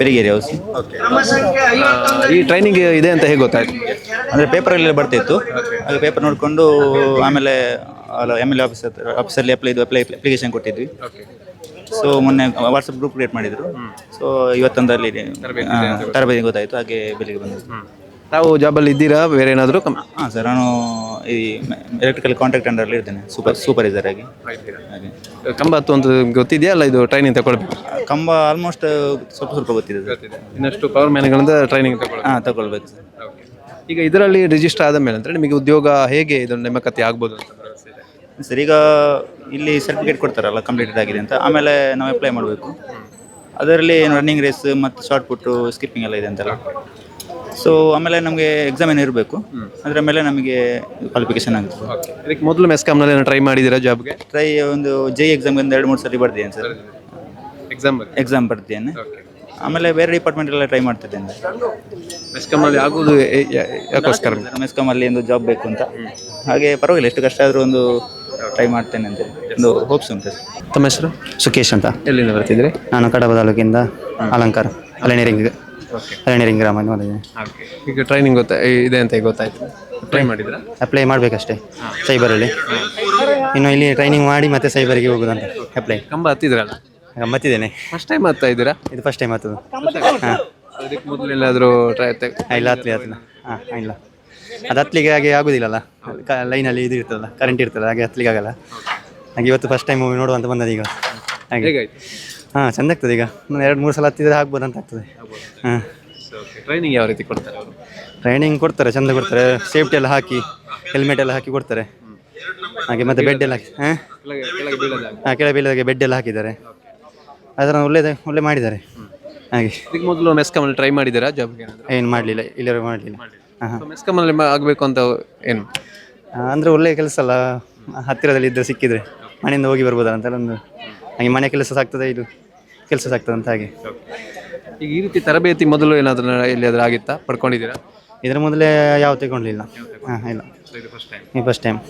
ಪೆರಿಗೇರಿ ಹೌಸ್. ಈ ಟ್ರೈನಿಂಗ್ ಇದೆ ಅಂತ ಹೇಗೆ ಗೊತ್ತಾಯ್ತು? ಅಂದರೆ ಪೇಪರಲ್ಲಿ ಬರ್ತಿತ್ತು, ಹಾಗೆ ಪೇಪರ್ ನೋಡಿಕೊಂಡು ಆಮೇಲೆ MLA ಆಫೀಸಲ್ಲಿ ಅಪ್ಲಿಕೇಶನ್ ಕೊಟ್ಟಿದ್ವಿ. ಸೊ ಮೊನ್ನೆ ವಾಟ್ಸಪ್ ಗ್ರೂಪ್ ಕ್ರಿಯೇಟ್ ಮಾಡಿದ್ರು. ಸೊ ಇವತ್ತೊಂದಲ್ಲಿ ತರಬೇತಿ ಗೊತ್ತಾಯಿತು, ಹಾಗೆ ಬೆಳಿಗ್ಗೆ ಬಂದಿದ್ದು. ತಾವು ಜಾಬಲ್ಲಿ ಇದ್ದೀರಾ ಬೇರೆ ಏನಾದರೂ? ಹಾಂ ಸರ್, ನಾನು ಈ ಎಲೆಕ್ಟ್ರಿಕಲ್ ಕಾಂಟ್ರಾಕ್ಟ್ ಅಂಡರಲ್ಲಿ ಇರ್ತೇನೆ, ಸೂಪರ್ವೈಸರ್ ಆಗಿ. ಹಾಗೆ ಕಂಬ ಹತ್ತುವಂಥದ್ದು ಗೊತ್ತಿದೆಯಾ ಅಲ್ಲ? ಇದು ಟ್ರೈನಿಂಗ್ ತಗೊಳ್ಬೇಕು? ಕಂಬ ಆಲ್ಮೋಸ್ಟ್ ಸ್ವಲ್ಪ ಗೊತ್ತಿದೆ ಸರ್. ಇನ್ನಷ್ಟು ಪವರ್ ಮ್ಯಾನ್ಗಳಿಂದ ಟ್ರೈನಿಂಗ್ ತಗೊಳ್ಬೇಕು ಸರ್. ಈಗ ಇದರಲ್ಲಿ ರಿಜಿಸ್ಟರ್ ಆದ ಮೇಲೆ ಅಂದರೆ ನಿಮಗೆ ಉದ್ಯೋಗ ಹೇಗೆ ಇದು ನೇಮಕಾತಿ ಆಗ್ಬೋದು ಅಂತ ಭರವಸೆ ಇದೆ? ಸರ್, ಈಗ ಇಲ್ಲಿ ಸರ್ಟಿಫಿಕೇಟ್ ಕೊಡ್ತಾರಲ್ಲ ಕಂಪ್ಲೀಟೆಡ್ ಆಗಿದೆ ಅಂತ, ಆಮೇಲೆ ನಾವು ಅಪ್ಲೈ ಮಾಡಬೇಕು. ಅದರಲ್ಲಿ ರನ್ನಿಂಗ್ ರೇಸ್ ಮತ್ತು ಶಾರ್ಟ್ ಪುಟ್ಟು, ಸ್ಕಿಪ್ಪಿಂಗ್ ಎಲ್ಲ ಇದೆ ಅಂತಲ್ಲ. ಸೊ ಆಮೇಲೆ ನಮಗೆ ಎಕ್ಸಾಮ್ ಏನು ಇರಬೇಕು, ಅದರ ಮೇಲೆ ನಮಗೆ ಕ್ವಾಲಿಫಿಕೇಶನ್ ಆಗುತ್ತೆ. ಇದಕ್ಕೆ ಮೊದಲು ಮೆಸ್ಕಾಮ್ನಲ್ಲಿ ಟ್ರೈ ಮಾಡಿದ್ದೀರಾ ಜಾಬ್ಗೆ? ಟ್ರೈ ಒಂದು JEE ಎಕ್ಸಾಮ್ಗೆ ಒಂದು 2-3 ಸಲ ಬರ್ದಿದ್ದೇನೆ ಸರ್. ಎಕ್ಸಾಮ್ ಬರ್ದಿದ್ದೇನೆ. ಆಮೇಲೆ ಬೇರೆ ಡಿಪಾರ್ಟ್ಮೆಂಟೆಲ್ಲ ಟ್ರೈ ಮಾಡ್ತಿದ್ದೇನೆ. ಮೆಸ್ಕಾಮ್ನಲ್ಲಿ ಆಗೋದು ಯಾಕೋಸ್ಕರ? ಮೆಸ್ಕಾಮಲ್ಲಿ ಒಂದು ಜಾಬ್ ಬೇಕು ಅಂತ. ಹಾಗೆ ಪರವಾಗಿಲ್ಲ, ಎಷ್ಟು ಕಷ್ಟ ಆದರೂ ಒಂದು ಟ್ರೈ ಮಾಡ್ತೇನೆ ಅಂತ ಒಂದು ಹೋಪ್ಸ್ ಉಂಟು. ತಮ್ಮ ಹೆಸರು? ಸುಕೇಶ್ ಅಂತ. ಎಲ್ಲಿಂದ ಬರ್ತಿದ್ರಿ? ನಾನು ಕಡಬ ತಾಲೂಕಿಂದ ಅಲಂಕಾರ ಅಲೆಣಿರಿಂಗ್ ಗ್ರಾಮ ನೋಡಿದೆ. ಈಗ ಟ್ರೈನಿಂಗ್ ಇದೆ ಅಂತ ಗೊತ್ತಾಯ್ತು, ಟ್ರೈ ಮಾಡಿದ್ರಾ? ಅಪ್ಲೈ ಮಾಡಬೇಕಷ್ಟೇ ಸೈಬರಲ್ಲಿ. ಇನ್ನು ಇಲ್ಲಿ ಟ್ರೈನಿಂಗ್ ಮಾಡಿ ಮತ್ತೆ ಸೈಬರಿಗೆ ಹೋಗೋದಂತ ಅಪ್ಲೈ. ಕಂಬ ಹತ್ತಿದ್ರಲ್ಲ? ಗಮ್ಮತ್ತಿದ್ದೇನೆ. ಫಸ್ಟ್ ಟೈಮ್ ಹತ್ತಾ ಇದ್ದೀರಾ? ಇದು ಫಸ್ಟ್ ಟೈಮ್ ಹತ್ತದು. ಹಾಂ, ಅದಕ್ಕೆ ಮೊದಲು ಎಲ್ಲಾದರೂ ಟ್ರೈ ಇಲ್ಲ ಹತ್ತಲಿಲ್ಲ. ಹಾಂ ಇಲ್ಲ, ಅದು ಹತ್ತಲಿಗೆ ಹಾಗೆ ಆಗೋದಿಲ್ಲಲ್ಲ, ಲೈನಲ್ಲಿ ಇದು ಇರ್ತದಲ್ಲ, ಕರೆಂಟ್ ಇರ್ತದೆ, ಹಾಗೆ ಹತ್ತಲಿಕ್ಕೆ ಆಗಲ್ಲ. ಹಾಗೆ ಇವತ್ತು ಫಸ್ಟ್ ಟೈಮ್ ಮೂವಿ ನೋಡುವಂತ ಬಂದದ್ದು ಈಗ. ಹಾಗೆ ಹೇಗಾಯ್ತು? ಹಾಂ, ಚೆಂದ ಆಗ್ತದೆ. ಈಗ 2-3 ಸಲ ಹತ್ತಿದ್ರೆ ಆಗ್ಬೋದು ಅಂತ ಆಗ್ತದೆ. ಹಾಂ. ಟ್ರೈನಿಂಗ್ ಯಾವ ರೀತಿ ಕೊಡ್ತಾರೆ ಅವರು? ಟ್ರೈನಿಂಗ್ ಕೊಡ್ತಾರೆ, ಚೆಂದ ಕೊಡ್ತಾರೆ. ಸೇಫ್ಟಿ ಎಲ್ಲ ಹಾಕಿ, ಹೆಲ್ಮೆಟ್ ಎಲ್ಲ ಹಾಕಿ ಕೊಡ್ತಾರೆ. ಹಾಗೆ ಮತ್ತೆ ಬೆಡ್ ಎಲ್ಲ ಹಾಕಿ, ಹಾಂ ಕೆಳಗೆ ಬೀಳದಾಗೆ ಬೆಡ್ ಎಲ್ಲ ಹಾಕಿದ್ದಾರೆ. ಅದನ್ನು ಒಳ್ಳೆ ಮಾಡಿದ್ದಾರೆ. ಹಾಗೆ ಇದಕ್ಕೆ ಮೊದಲು ಮೆಸ್ಕಾಮಲ್ಲಿ ಟ್ರೈ ಮಾಡಿದ್ದೀರಾ ಜಾಬ್ಗೆ? ಏನು ಮಾಡಲಿಲ್ಲ, ಇಲ್ಲಿವರೆಗೂ ಮಾಡಲಿಲ್ಲ. ಹಾಂ, ಮೆಸ್ಕಾಮಲ್ಲಿ ಆಗಬೇಕು ಅಂತ ಏನು ಅಂದರೆ ಒಳ್ಳೆಯ ಕೆಲಸ ಅಲ್ಲ, ಹತ್ತಿರದಲ್ಲಿ ಇದ್ದರೆ ಸಿಕ್ಕಿದ್ರೆ ಮನೆಯಿಂದ ಹೋಗಿ ಬರ್ಬೋದಲ್ಲ ಅಂತ ಒಂದು. ಹಾಗೆ ಮನೆ ಕೆಲಸ ಸಾಕ್ತದೆ, ಇದು ಕೆಲಸ ಸಾಕ್ತದೆ ಅಂತ. ಹಾಗೆ ಈಗ ಈ ರೀತಿ ತರಬೇತಿ ಮೊದಲು ಏನಾದರೂ ಎಲ್ಲಿಯಾದರೂ ಆಗಿತ್ತಾ? ಪಡ್ಕೊಂಡಿದ್ದೀರಾ? ಇದರ ಮೊದಲೇ ಯಾವ ತಗೊಂಡಿಲ್ಲ. ಹಾಂ ಇಲ್ಲ, ಈ ಫಸ್ಟ್ ಟೈಮ್.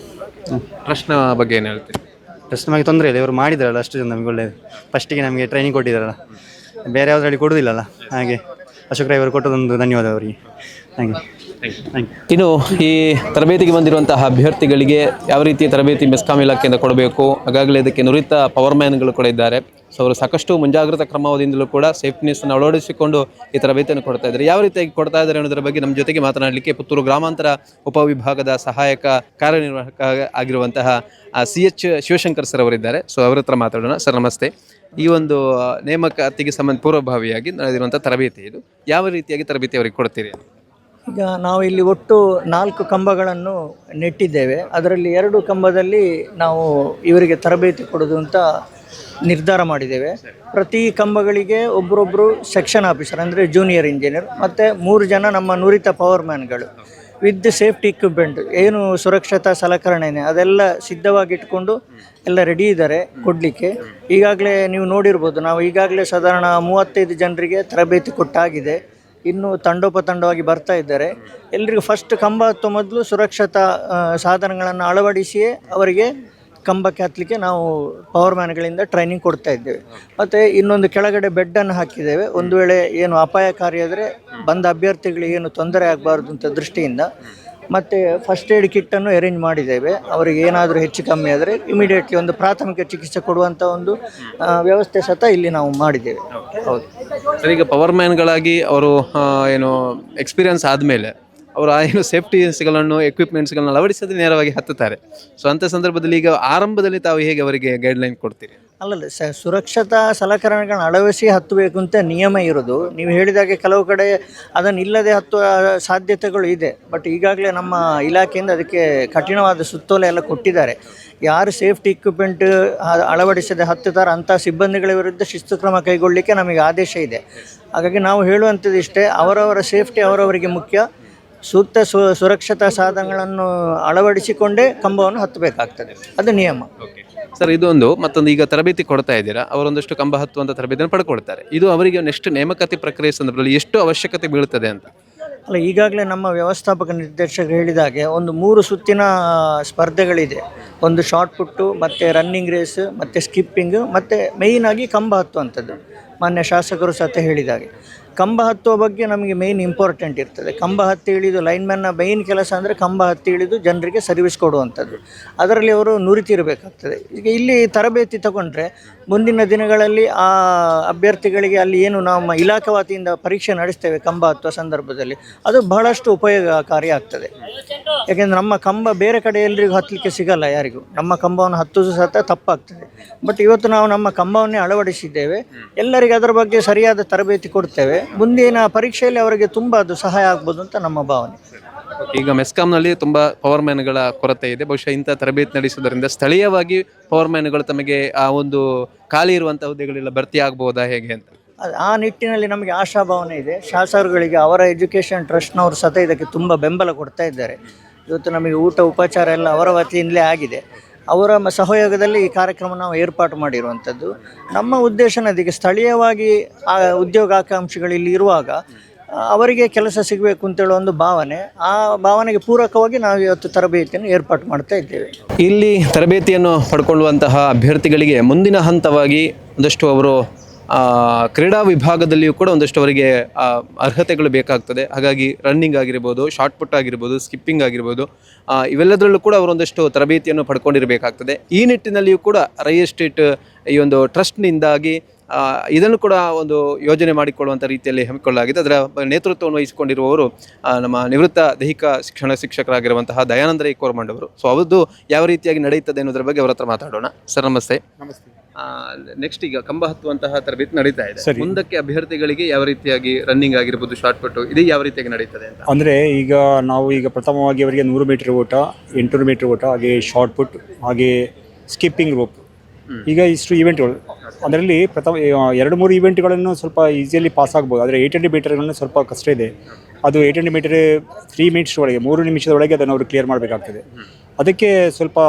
ಟ್ರಸ್ಟ್ನ ಬಗ್ಗೆ ಏನು ಹೇಳ್ತೀರಿ? ಟ್ರಸ್ಟ್ ನಮಗೆ ತೊಂದರೆ ಇಲ್ಲ, ಇವರು ಮಾಡಿದಾರಲ್ಲ ಅಷ್ಟು ಜನ ನಮಗೆ ಒಳ್ಳೆಯದು. ಫಸ್ಟಿಗೆ ನಮಗೆ ಟ್ರೈನಿಂಗ್ ಕೊಟ್ಟಿದ್ದಾರಲ್ಲ, ಬೇರೆ ಯಾವುದರಲ್ಲಿ ಕೊಡೋದಿಲ್ಲಲ್ಲ. ಹಾಗೆ ಅಶೋಕ್ ರೈ ಅವರು ಕೊಟ್ಟದೊಂದು ಧನ್ಯವಾದ ಅವರಿಗೆ. ಹಾಗೆ ಇನ್ನು ಈ ತರಬೇತಿಗೆ ಬಂದಿರುವಂತಹ ಅಭ್ಯರ್ಥಿಗಳಿಗೆ ಯಾವ ರೀತಿ ತರಬೇತಿ ಮೆಸ್ಕಾಂ ಇಲಾಖೆಯಿಂದ ಕೊಡಬೇಕು, ಹಾಗಾಗಲೇ ಇದಕ್ಕೆ ನುರಿತ ಪವರ್ ಮ್ಯಾನ್ಗಳು ಕೂಡ ಇದ್ದಾರೆ. ಸೊ ಅವರು ಸಾಕಷ್ಟು ಮುಂಜಾಗ್ರತಾ ಕ್ರಮದಿಂದಲೂ ಕೂಡ ಸೇಫ್ಟಿನೆಸ್ಸನ್ನು ಅಳವಡಿಸಿಕೊಂಡು ಈ ತರಬೇತಿಯನ್ನು ಕೊಡ್ತಾ ಇದ್ದಾರೆ. ಯಾವ ರೀತಿಯಾಗಿ ಕೊಡ್ತಾ ಇದ್ದಾರೆ ಅನ್ನೋದರ ಬಗ್ಗೆ ನಮ್ಮ ಜೊತೆಗೆ ಮಾತನಾಡಲಿಕ್ಕೆ ಪುತ್ತೂರು ಗ್ರಾಮಾಂತರ ಉಪವಿಭಾಗದ ಸಹಾಯಕ ಕಾರ್ಯನಿರ್ವಾಹಕ ಆಗಿರುವಂತಹ CH ಶಿವಶಂಕರ್ ಸರ್ ಅವರಿದ್ದಾರೆ. ಸೊ ಅವರ ಹತ್ರ ಮಾತಾಡೋಣ. ಸರ್ ನಮಸ್ತೆ. ಈ ಒಂದು ನೇಮಕಾತಿಗೆ ಪೂರ್ವಭಾವಿಯಾಗಿ ನಡೆದಿರುವಂಥ ತರಬೇತಿ, ಇದು ಯಾವ ರೀತಿಯಾಗಿ ತರಬೇತಿ ಅವರಿಗೆ ಕೊಡ್ತೀರಿ? ಈಗ ನಾವು ಇಲ್ಲಿ ಒಟ್ಟು 4 ಕಂಬಗಳನ್ನು ನೆಟ್ಟಿದ್ದೇವೆ. ಅದರಲ್ಲಿ 2 ಕಂಬದಲ್ಲಿ ನಾವು ಇವರಿಗೆ ತರಬೇತಿ ಕೊಡೋದು ಅಂತ ನಿರ್ಧಾರ ಮಾಡಿದ್ದೇವೆ. ಪ್ರತಿ ಕಂಬಗಳಿಗೆ ಒಬ್ಬರೊಬ್ಬರು ಸೆಕ್ಷನ್ ಆಫೀಸರ್ ಅಂದರೆ ಜೂನಿಯರ್ ಇಂಜಿನಿಯರ್ ಮತ್ತು 3 ಜನ ನಮ್ಮ ನುರಿತ ಪವರ್ ಮ್ಯಾನ್ಗಳು ವಿತ್ ಸೇಫ್ಟಿ ಇಕ್ವಿಪ್ಮೆಂಟ್, ಏನು ಸುರಕ್ಷತಾ ಸಲಕರಣೆ ಅದೆಲ್ಲ ಸಿದ್ಧವಾಗಿಟ್ಕೊಂಡು ಎಲ್ಲ ರೆಡಿ ಇದ್ದಾರೆ ಕೊಡಲಿಕ್ಕೆ. ಈಗಾಗಲೇ ನೀವು ನೋಡಿರ್ಬೋದು, ನಾವು ಈಗಾಗಲೇ ಸಾಧಾರಣ 35 ಜನರಿಗೆ ತರಬೇತಿ ಕೊಟ್ಟಾಗಿದೆ. ಇನ್ನು ತಂಡೋಪತಂಡವಾಗಿ ಬರ್ತಾ ಇದ್ದಾರೆ. ಎಲ್ಲರಿಗೂ ಫಸ್ಟ್ ಕಂಬ ಹತ್ತೋ ಮೊದಲು ಸುರಕ್ಷತಾ ಸಾಧನಗಳನ್ನು ಅಳವಡಿಸಿಯೇ ಅವರಿಗೆ ಕಂಬಕ್ಕೆ ಹತ್ತಲಿಕ್ಕೆ ನಾವು ಪವರ್ ಮ್ಯಾನ್ಗಳಿಂದ ಟ್ರೈನಿಂಗ್ ಕೊಡ್ತಾ ಇದ್ದೇವೆ. ಮತ್ತು ಇನ್ನೊಂದು ಕೆಳಗಡೆ ಬೆಡ್ಡನ್ನು ಹಾಕಿದ್ದೇವೆ. ಒಂದು ವೇಳೆ ಏನು ಅಪಾಯಕಾರಿ ಆದರೆ ಬಂದ ಅಭ್ಯರ್ಥಿಗಳಿಗೆ ಏನು ತೊಂದರೆ ಆಗಬಾರ್ದು ಅಂತ ದೃಷ್ಟಿಯಿಂದ. ಮತ್ತು ಫಸ್ಟ್ ಏಡ್ ಕಿಟ್ಟನ್ನು ಅರೇಂಜ್ ಮಾಡಿದ್ದೇವೆ. ಅವರಿಗೆ ಏನಾದರೂ ಹೆಚ್ಚು ಕಮ್ಮಿ ಆದರೆ ಇಮಿಡಿಯೇಟ್ಲಿ ಒಂದು ಪ್ರಾಥಮಿಕ ಚಿಕಿತ್ಸೆ ಕೊಡುವಂಥ ಒಂದು ವ್ಯವಸ್ಥೆ ಸಹ ಇಲ್ಲಿ ನಾವು ಮಾಡಿದ್ದೇವೆ. ಹೌದು ಸರ್, ಈಗ ಪವರ್ ಮ್ಯಾನ್ಗಳಾಗಿ ಅವರು ಏನು ಎಕ್ಸ್ಪೀರಿಯನ್ಸ್ ಆದಮೇಲೆ ಅವರು ಆ ಏನು ಸೇಫ್ಟೀಸ್ಗಳನ್ನು ಎಕ್ವಿಪ್ಮೆಂಟ್ಸ್ಗಳನ್ನ ಅಳವಡಿಸದೆ ನೇರವಾಗಿ ಹತ್ತುತ್ತಾರೆ. ಸೊ ಅಂಥ ಸಂದರ್ಭದಲ್ಲಿ ಈಗ ಆರಂಭದಲ್ಲಿ ತಾವು ಹೇಗೆ ಅವರಿಗೆ ಗೈಡ್ಲೈನ್ ಕೊಡ್ತೀರಿ? ಅಲ್ಲಲ್ಲ ಸುರಕ್ಷತಾ ಸಲಕರಣೆಗಳನ್ನ ಅಳವಡಿಸಿ ಹತ್ತಬೇಕು ಅಂತ ನಿಯಮ ಇರೋದು. ನೀವು ಹೇಳಿದಾಗೆ ಕೆಲವು ಕಡೆ ಅದನ್ನು ಇಲ್ಲದೆ ಹತ್ತುವ ಸಾಧ್ಯತೆಗಳು ಇದೆ. ಬಟ್ ಈಗಾಗಲೇ ನಮ್ಮ ಇಲಾಖೆಯಿಂದ ಅದಕ್ಕೆ ಕಠಿಣವಾದ ಸುತ್ತೋಲೆ ಎಲ್ಲ ಕೊಟ್ಟಿದ್ದಾರೆ. ಯಾರು ಸೇಫ್ಟಿ ಇಕ್ವಿಪ್ಮೆಂಟ್ ಅಳವಡಿಸದೆ ಹತ್ತುತ್ತಾರೆ ಅಂಥ ಸಿಬ್ಬಂದಿಗಳ ವಿರುದ್ಧ ಶಿಸ್ತು ಕ್ರಮ ಕೈಗೊಳ್ಳಲಿಕ್ಕೆ ನಮಗೆ ಆದೇಶ ಇದೆ. ಹಾಗಾಗಿ ನಾವು ಹೇಳುವಂಥದ್ದು ಇಷ್ಟೇ, ಅವರವರ ಸೇಫ್ಟಿ ಅವರವರಿಗೆ ಮುಖ್ಯ. ಸೂಕ್ತ ಸುರಕ್ಷತಾ ಸಾಧನಗಳನ್ನು ಅಳವಡಿಸಿಕೊಂಡೇ ಕಂಬವನ್ನು ಹತ್ತಬೇಕಾಗ್ತದೆ, ಅದು ನಿಯಮ. ಸರ್, ಇದೊಂದು ಮತ್ತೊಂದು ಈಗ ತರಬೇತಿ ಕೊಡ್ತಾ ಇದ್ದೀರಾ, ಅವರೊಂದಷ್ಟು ಕಂಬ ಹತ್ತುವಂಥ ತರಬೇತಿಯನ್ನು ಪಡ್ಕೊಳ್ತಾರೆ. ಇದು ಅವರಿಗೆ ನೆಕ್ಸ್ಟ್ ನೇಮಕಾತಿ ಪ್ರಕ್ರಿಯೆ ಸಂದರ್ಭದಲ್ಲಿ ಎಷ್ಟು ಅವಶ್ಯಕತೆ ಬೀಳ್ತದೆ ಅಂತ? ಅಲ್ಲ, ಈಗಾಗಲೇ ನಮ್ಮ ವ್ಯವಸ್ಥಾಪಕ ನಿರ್ದೇಶಕರು ಹೇಳಿದಾಗೆ ಒಂದು 3 ಸುತ್ತಿನ ಸ್ಪರ್ಧೆಗಳಿದೆ. ಒಂದು ಶಾರ್ಟ್ ಪುಟ್ಟು, ಮತ್ತು ರನ್ನಿಂಗ್ ರೇಸ್, ಮತ್ತು ಸ್ಕಿಪ್ಪಿಂಗ್, ಮತ್ತು ಮೇಯ್ನಾಗಿ ಕಂಬ ಹತ್ತುವಂಥದ್ದು. ಮಾನ್ಯ ಶಾಸಕರು ಸಹ ಹೇಳಿದಾಗೆ ಕಂಬ ಹತ್ತುವ ಬಗ್ಗೆ ನಮಗೆ ಮೇಯ್ನ್ ಇಂಪಾರ್ಟೆಂಟ್ ಇರ್ತದೆ. ಕಂಬ ಹತ್ತಿ ಇಳಿದು ಲೈನ್ಮ್ಯಾನ್ನ ಮೇಯ್ನ್ ಕೆಲಸ ಅಂದರೆ ಕಂಬ ಹತ್ತಿ ಇಳಿದು ಜನರಿಗೆ ಸರ್ವಿಸ್ ಕೊಡುವಂಥದ್ದು. ಅದರಲ್ಲಿ ಅವರು ನುರಿತಿರಬೇಕಾಗ್ತದೆ. ಈಗ ಇಲ್ಲಿ ತರಬೇತಿ ತಗೊಂಡ್ರೆ ಮುಂದಿನ ದಿನಗಳಲ್ಲಿ ಆ ಅಭ್ಯರ್ಥಿಗಳಿಗೆ ಅಲ್ಲಿ ಏನು ನಮ್ಮ ಇಲಾಖೆ ವತಿಯಿಂದ ಪರೀಕ್ಷೆ ನಡೆಸ್ತೇವೆ ಕಂಬ ಹತ್ತುವ ಸಂದರ್ಭದಲ್ಲಿ, ಅದು ಬಹಳಷ್ಟು ಉಪಯೋಗಕಾರಿ ಆಗ್ತದೆ. ಯಾಕೆಂದರೆ ನಮ್ಮ ಕಂಬ ಬೇರೆ ಕಡೆ ಎಲ್ರಿಗೂ ಹತ್ತಲಿಕ್ಕೆ ಸಿಗಲ್ಲ ಯಾರಿಗೂ. ನಮ್ಮ ಕಂಬವನ್ನು ಹತ್ತುವುದು ಸಹ ತಪ್ಪಾಗ್ತದೆ. ಬಟ್ ಇವತ್ತು ನಾವು ನಮ್ಮ ಕಂಬವನ್ನೇ ಅಳವಡಿಸಿದ್ದೇವೆ. ಎಲ್ಲರಿಗೆ ಅದರ ಬಗ್ಗೆ ಸರಿಯಾದ ತರಬೇತಿ ಕೊಡ್ತೇವೆ. ಮುಂದಿನ ಪರೀಕ್ಷೆಯಲ್ಲಿ ಅವರಿಗೆ ತುಂಬ ಅದು ಸಹಾಯ ಆಗ್ಬೋದು ಅಂತ ನಮ್ಮ ಭಾವನೆ. ಈಗ ಮೆಸ್ಕಾಂನಲ್ಲಿ ತುಂಬ ಪವರ್ ಮ್ಯಾನ್ಗಳ ಕೊರತೆ ಇದೆ. ಬಹುಶಃ ಇಂಥ ತರಬೇತಿ ನಡೆಸುವುದರಿಂದ ಸ್ಥಳೀಯವಾಗಿ ಪವರ್ ಮ್ಯಾನ್ಗಳು ತಮಗೆ ಆ ಒಂದು ಖಾಲಿ ಇರುವಂಥ ಹುದ್ದೆಗಳೆಲ್ಲ ಭರ್ತಿ ಆಗ್ಬೋದಾ ಹೇಗೆ ಅಂತ? ಆ ನಿಟ್ಟಿನಲ್ಲಿ ನಮಗೆ ಆಶಾಭಾವನೆ ಇದೆ. ಶಾಸಕರುಗಳಿಗೆ ಅವರ ಎಜುಕೇಷನ್ ಟ್ರಸ್ಟ್ನವರು ಸಹ ಇದಕ್ಕೆ ತುಂಬ ಬೆಂಬಲ ಕೊಡ್ತಾ ಇದ್ದಾರೆ. ಇವತ್ತು ನಮಗೆ ಊಟ ಉಪಚಾರ ಎಲ್ಲ ಅವರ ವತಿಯಿಂದಲೇ ಆಗಿದೆ. ಅವರ ಸಹಯೋಗದಲ್ಲಿ ಈ ಕಾರ್ಯಕ್ರಮ ನಾವು ಏರ್ಪಾಟು ಮಾಡಿರುವಂಥದ್ದು. ನಮ್ಮ ಉದ್ದೇಶನ ಅದಕ್ಕೆ ಸ್ಥಳೀಯವಾಗಿ ಆ ಉದ್ಯೋಗಾಕಾಂಕ್ಷಿಗಳು ಇಲ್ಲಿ ಇರುವಾಗ ಅವರಿಗೆ ಕೆಲಸ ಸಿಗಬೇಕು ಅಂತೇಳೋ ಒಂದು ಭಾವನೆ. ಆ ಭಾವನೆಗೆ ಪೂರಕವಾಗಿ ನಾವು ಇವತ್ತು ತರಬೇತಿಯನ್ನು ಏರ್ಪಾಟು ಮಾಡ್ತಾ ಇದ್ದೇವೆ. ಇಲ್ಲಿ ತರಬೇತಿಯನ್ನು ಪಡ್ಕೊಳ್ಳುವಂತಹ ಅಭ್ಯರ್ಥಿಗಳಿಗೆ ಮುಂದಿನ ಹಂತವಾಗಿ ಒಂದಷ್ಟು ಅವರು ಕ್ರೀಡಾ ವಿಭಾಗದಲ್ಲಿಯೂ ಕೂಡ ಒಂದಷ್ಟು ಅವರಿಗೆ ಅರ್ಹತೆಗಳು ಬೇಕಾಗ್ತದೆ. ಹಾಗಾಗಿ ರನ್ನಿಂಗ್ ಆಗಿರ್ಬೋದು, ಶಾರ್ಟ್ ಪುಟ್ ಆಗಿರ್ಬೋದು, ಸ್ಕಿಪ್ಪಿಂಗ್ ಆಗಿರ್ಬೋದು, ಇವೆಲ್ಲದರಲ್ಲೂ ಕೂಡ ಅವರೊಂದಷ್ಟು ತರಬೇತಿಯನ್ನು ಪಡ್ಕೊಂಡಿರಬೇಕಾಗ್ತದೆ. ಈ ನಿಟ್ಟಿನಲ್ಲಿಯೂ ಕೂಡ ರೈ ಎಸ್ಟೇಟ್ ಈ ಒಂದು ಟ್ರಸ್ಟ್ನಿಂದಾಗಿ ಇದನ್ನು ಕೂಡ ಒಂದು ಯೋಜನೆ ಮಾಡಿಕೊಳ್ಳುವಂಥ ರೀತಿಯಲ್ಲಿ ಹಮ್ಮಿಕೊಳ್ಳಲಾಗಿದೆ. ಅದರ ನೇತೃತ್ವವನ್ನು ವಹಿಸಿಕೊಂಡಿರುವವರು ನಮ್ಮ ನಿವೃತ್ತ ದೈಹಿಕ ಶಿಕ್ಷಕರಾಗಿರುವಂತಹ ದಯಾನಂದ ರೈ ಕೋರ್ಮಂಡ್ ಅವರು. ಸೊ ಅವತ್ತು ಯಾವ ರೀತಿಯಾಗಿ ನಡೆಯುತ್ತದೆ ಅನ್ನೋದ್ರ ಬಗ್ಗೆ ಅವರ ಹತ್ರ ಮಾತಾಡೋಣ. ಸರ್ ನಮಸ್ತೆ. ನಮಸ್ತೆ. ನೆಕ್ಸ್ಟ್ ಈಗ ಕಂಬ ಹತ್ತುವಂತಹ ತರಬೇತಿ ನಡೀತಾ ಇದೆ. ಮುಂದಕ್ಕೆ ಅಭ್ಯರ್ಥಿಗಳಿಗೆ ಯಾವ ರೀತಿಯಾಗಿ ರನ್ನಿಂಗ್ ಆಗಿರ್ಬೋದು, ಶಾರ್ಟ್ ಪುಟ್ ಇದು ಯಾವ ರೀತಿಯಾಗಿ ನಡೀತದೆ ಅಂತ? ಅಂದರೆ ನಾವು ಈಗ ಪ್ರಥಮವಾಗಿ ಅವರಿಗೆ 100 ಮೀಟರ್ ಓಟ, 800 ಮೀಟರ್ ಓಟ, ಹಾಗೆ ಶಾರ್ಟ್ ಪುಟ್, ಹಾಗೆ ಸ್ಕಿಪ್ಪಿಂಗ್ ರೋಪ್, ಈಗ ಇಷ್ಟು ಇವೆಂಟ್ಗಳು. ಅದರಲ್ಲಿ ಪ್ರಥಮ 2-3 ಇವೆಂಟ್ಗಳನ್ನು ಸ್ವಲ್ಪ ಈಸಿಯಲ್ಲಿ ಪಾಸ್ ಆಗ್ಬೋದು. ಆದರೆ 800 ಮೀಟರ್ಗಳನ್ನು ಸ್ವಲ್ಪ ಕಷ್ಟ ಇದೆ. ಅದು 800 ಮೀಟರ್ 3 ಮಿನಿಟ್ಸ್ ಒಳಗೆ, 3 ನಿಮಿಷದ ಒಳಗೆ ಅದನ್ನು ಅವರು ಕ್ಲಿಯರ್ ಮಾಡಬೇಕಾಗ್ತದೆ. ಅದಕ್ಕೆ ಸ್ವಲ್ಪ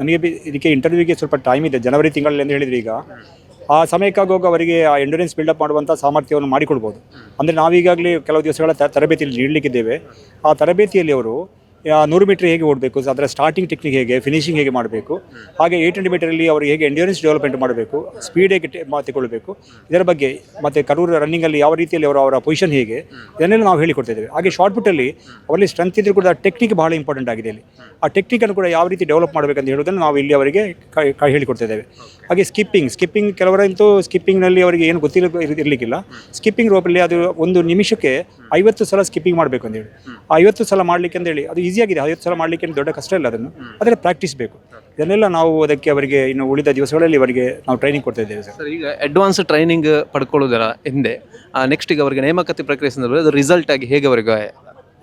ನಮಗೆ ಇದಕ್ಕೆ ಇಂಟರ್ವ್ಯೂಗೆ ಸ್ವಲ್ಪ ಟೈಮ್ ಇದೆ, ಜನವರಿ ತಿಂಗಳಲ್ಲಿ ಅಂತ ಹೇಳಿದರೆ ಈಗ ಆ ಸಮಯಕ್ಕಾಗುವಾಗ ಅವರಿಗೆ ಆ ಎಂಡೂರೆನ್ಸ್ ಬಿಲ್ಡಪ್ ಮಾಡುವಂಥ ಸಾಮರ್ಥ್ಯವನ್ನು ಮಾಡಿಕೊಡ್ಬೋದು. ಅಂದರೆ ನಾವೀಗಾಗಲೇ ಕೆಲವು ದಿವಸಗಳ ತರಬೇತಿಯಲ್ಲಿ ನೀಡಲಿಕ್ಕಿದ್ದೇವೆ. ಆ ತರಬೇತಿಯಲ್ಲಿ ಅವರು 100 ಮೀಟರ್ ಹೇಗೆ ಓಡಬೇಕು, ಅದರ ಸ್ಟಾರ್ಟಿಂಗ್ ಟೆಕ್ನಿಕ್ ಹೇಗೆ, ಫಿನಿಶಿಂಗ್ ಹೇಗೆ ಮಾಡಬೇಕು, ಹಾಗೆ 800 ಮೀಟರಲ್ಲಿ ಅವರು ಹೇಗೆ ಎಂಡ್ಯೂರೆನ್ಸ್ ಡೆವಲಪ್ಮೆಂಟ್ ಮಾಡಬೇಕು, ಸ್ಪೀಡ್ ಹೇಗೆ ತಗೊಳ್ಬೇಕು, ಇದರ ಬಗ್ಗೆ, ಮತ್ತು ಕರೂರು ರನ್ನಿಂಗಲ್ಲಿ ಯಾವ ರೀತಿಯಲ್ಲಿ ಅವರ ಪೊಸಿಷನ್ ಹೇಗೆ, ಇದನ್ನೆಲ್ಲ ನಾವು ಹೇಳಿಕೊಡ್ತಿದ್ದೇವೆ. ಹಾಗೆ ಶಾರ್ಟ್ ಪುಟ್ಟಲ್ಲಿ ಅವರಲ್ಲಿ ಸ್ಟ್ರೆಂತ್ ಇದ್ದರೂ ಕೂಡ ಟೆಕ್ನಿಕ್ ಬಹಳ ಇಂಪಾರ್ಟೆಂಟ್ ಆಗಿದೆ. ಇಲ್ಲಿ ಆ ಟೆಕ್ನಿಕನ್ನು ಕೂಡ ಯಾವ ರೀತಿ ಡೆವಲಪ್ ಮಾಡಬೇಕಂತ ಹೇಳೋದನ್ನು ನಾವು ಇಲ್ಲಿ ಅವರಿಗೆ ಹೇಳಿಕೊಡ್ತಿದ್ದೇವೆ. ಹಾಗೆ ಸ್ಕಿಪ್ಪಿಂಗ್ ಕೆಲವರಂತೂ ಸ್ಕಿಪ್ಪಿಂಗ್ನಲ್ಲಿ ಅವರಿಗೆ ಏನು ಇರಲಿಕ್ಕಿಲ್ಲ. ಸ್ಕಿಪ್ಪಿಂಗ್ ರೋಪಲ್ಲಿ ಅದು 1 ನಿಮಿಷಕ್ಕೆ 50 ಸಲ ಸ್ಕಿಪ್ಪಿಂಗ್ ಮಾಡಬೇಕು ಅಂತೇಳಿ, ಆ 50 ಸಲ ಮಾಡಲಿಕ್ಕೆ ಅಂತೇಳಿ ಅದು ಈಸಿಯಾಗಿದೆ. 50 ಸಲ ಮಾಡಲಿಕ್ಕೆ ದೊಡ್ಡ ಕಷ್ಟ ಇಲ್ಲ. ಅದರ ಪ್ರಾಕ್ಟೀಸ್ ಬೇಕು. ಇದನ್ನೆಲ್ಲ ನಾವು ಅದಕ್ಕೆ ಅವರಿಗೆ ಇನ್ನು ಉಳಿದ ದಿವಸಗಳಲ್ಲಿ ಅವರಿಗೆ ನಾವು ಟ್ರೈನಿಂಗ್ ಕೊಡ್ತಾ ಇದ್ದೇವೆ ಸರ್. ಈಗ ಅಡ್ವಾನ್ಸ್ ಟ್ರೈನಿಂಗ್ ಪಡ್ಕೊಳ್ಳೋದರ ಹಿಂದೆ ನೆಕ್ಸ್ಟ್ ಈಗ ಅವರಿಗೆ ನೇಮಕಾತಿ ಪ್ರಕ್ರಿಯೆ ಸಂದರ್ಭದಲ್ಲಿ ಅದು ರಿಸಲ್ಟ್ ಆಗಿ ಹೇಗೆ ಅವರಿಗೆ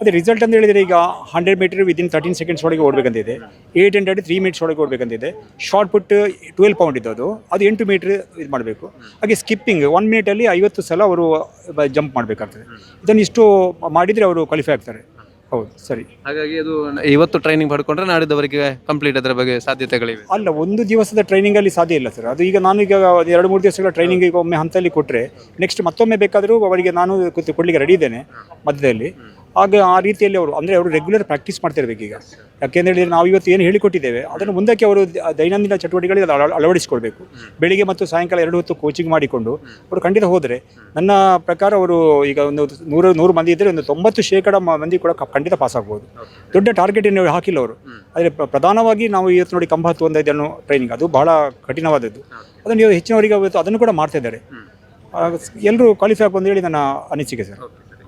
ಅದೇ ರಿಸಲ್ಟ್ ಅಂತ ಹೇಳಿದರೆ ಈಗ 100 ಮೀಟರ್ ವಿದಿನ್ 13 ಸೆಕೆಂಡ್ಸ್ ಒಳಗೆ ಓಡಬೇಕಂತಿದೆ, 800 3 ಮಿನಿಟ್ಸ್ ಒಳಗೆ ಓಡಬೇಕಂತಿದೆ, ಶಾರ್ಟ್ ಪುಟ್ 12 ಪೌಂಡ್ ಇದ್ದು ಅದು 8 ಮೀಟ್ರ್ ಇದು ಮಾಡಬೇಕು. ಹಾಗೆ ಸ್ಕಿಪ್ಪಿಂಗ್ 1 ಮಿನಿಟಲ್ಲಿ 50 ಸಲ ಅವರು ಜಂಪ್ ಮಾಡಬೇಕಾಗ್ತದೆ. ಇದನ್ನು ಇಷ್ಟು ಮಾಡಿದರೆ ಅವರು ಕ್ವಾಲಿಫೈ ಆಗ್ತಾರೆ. ಹೌದು, ಸರಿ. ಹಾಗಾಗಿ ಅದು ಇವತ್ತು ಟ್ರೈನಿಂಗ್ ಪಡ್ಕೊಂಡ್ರೆ ನಾಡಿದ್ದವರಿಗೆ ಕಂಪ್ಲೀಟ್ ಅದರ ಬಗ್ಗೆ ಸಾಧ್ಯತೆಗಳಿವೆ. ಅಲ್ಲ, ಒಂದು ದಿವಸದ ಟ್ರೈನಿಂಗಲ್ಲಿ ಸಾಧ್ಯ ಇಲ್ಲ ಸರ್. ಅದು ಈಗ ನಾನು ಈಗ 2-3 ದಿವಸಗಳ ಟ್ರೈನಿಂಗ್ ಈಗ ಒಮ್ಮೆ ಹಂತದಲ್ಲಿ ಕೊಟ್ಟರೆ ನೆಕ್ಸ್ಟ್ ಮತ್ತೊಮ್ಮೆ ಬೇಕಾದರೂ ಅವರಿಗೆ ನಾನು ಕೊಡಲಿಕ್ಕೆ ರೆಡಿ ಇದ್ದೇನೆ ಮಧ್ಯದಲ್ಲಿ. ಆಗ ಆ ರೀತಿಯಲ್ಲಿ ಅವರು ರೆಗ್ಯುಲರ್ ಪ್ರಾಕ್ಟೀಸ್ ಮಾಡ್ತಿರ್ಬೇಕು ಈಗ. ಯಾಕೆಂತ ಹೇಳಿದರೆ ನಾವು ಇವತ್ತು ಏನು ಹೇಳಿಕೊಟ್ಟಿದ್ದೇವೆ ಅದನ್ನು ಮುಂದಕ್ಕೆ ಅವರು ದೈನಂದಿನ ಚಟುವಟಿಕೆಗಳಿಗೆ ಅಳವಡಿಸಿಕೊಳ್ಬೇಕು. ಬೆಳಿಗ್ಗೆ ಮತ್ತು ಸಾಯಂಕಾಲ 2 ಹೊತ್ತು ಕೋಚಿಂಗ್ ಮಾಡಿಕೊಂಡು ಅವರು ಖಂಡಿತ ಹೋದರೆ ನನ್ನ ಪ್ರಕಾರ ಅವರು ಈಗ ಒಂದು 100 ಮಂದಿ ಇದ್ದರೆ ಒಂದು 90% ಮಂದಿ ಕೂಡ ಖಂಡಿತ ಪಾಸ್ ಆಗ್ಬೋದು. ದೊಡ್ಡ ಟಾರ್ಗೆಟ್ ಏನು ಹಾಕಿಲ್ಲ ಅವರು. ಆದರೆ ಪ್ರಧಾನವಾಗಿ ನಾವು ಇವತ್ತು ನೋಡಿ ಕಂಬ ಹತ್ತುವಂಥದ್ದನ್ನು ಟ್ರೈನಿಂಗ್ ಅದು ಬಹಳ ಕಠಿಣವಾದದ್ದು. ಅದನ್ನು ಹೆಚ್ಚಿನವರಿಗೆ ಇವತ್ತು ಅದನ್ನು ಕೂಡ ಮಾಡ್ತಾ ಇದ್ದಾರೆ. ಎಲ್ಲರೂ ಕ್ವಾಲಿಫೈ ಆಗಬೇಕು ಅಂತೇಳಿ ನನ್ನ ಅನಿಸಿಕೆ ಸರ್.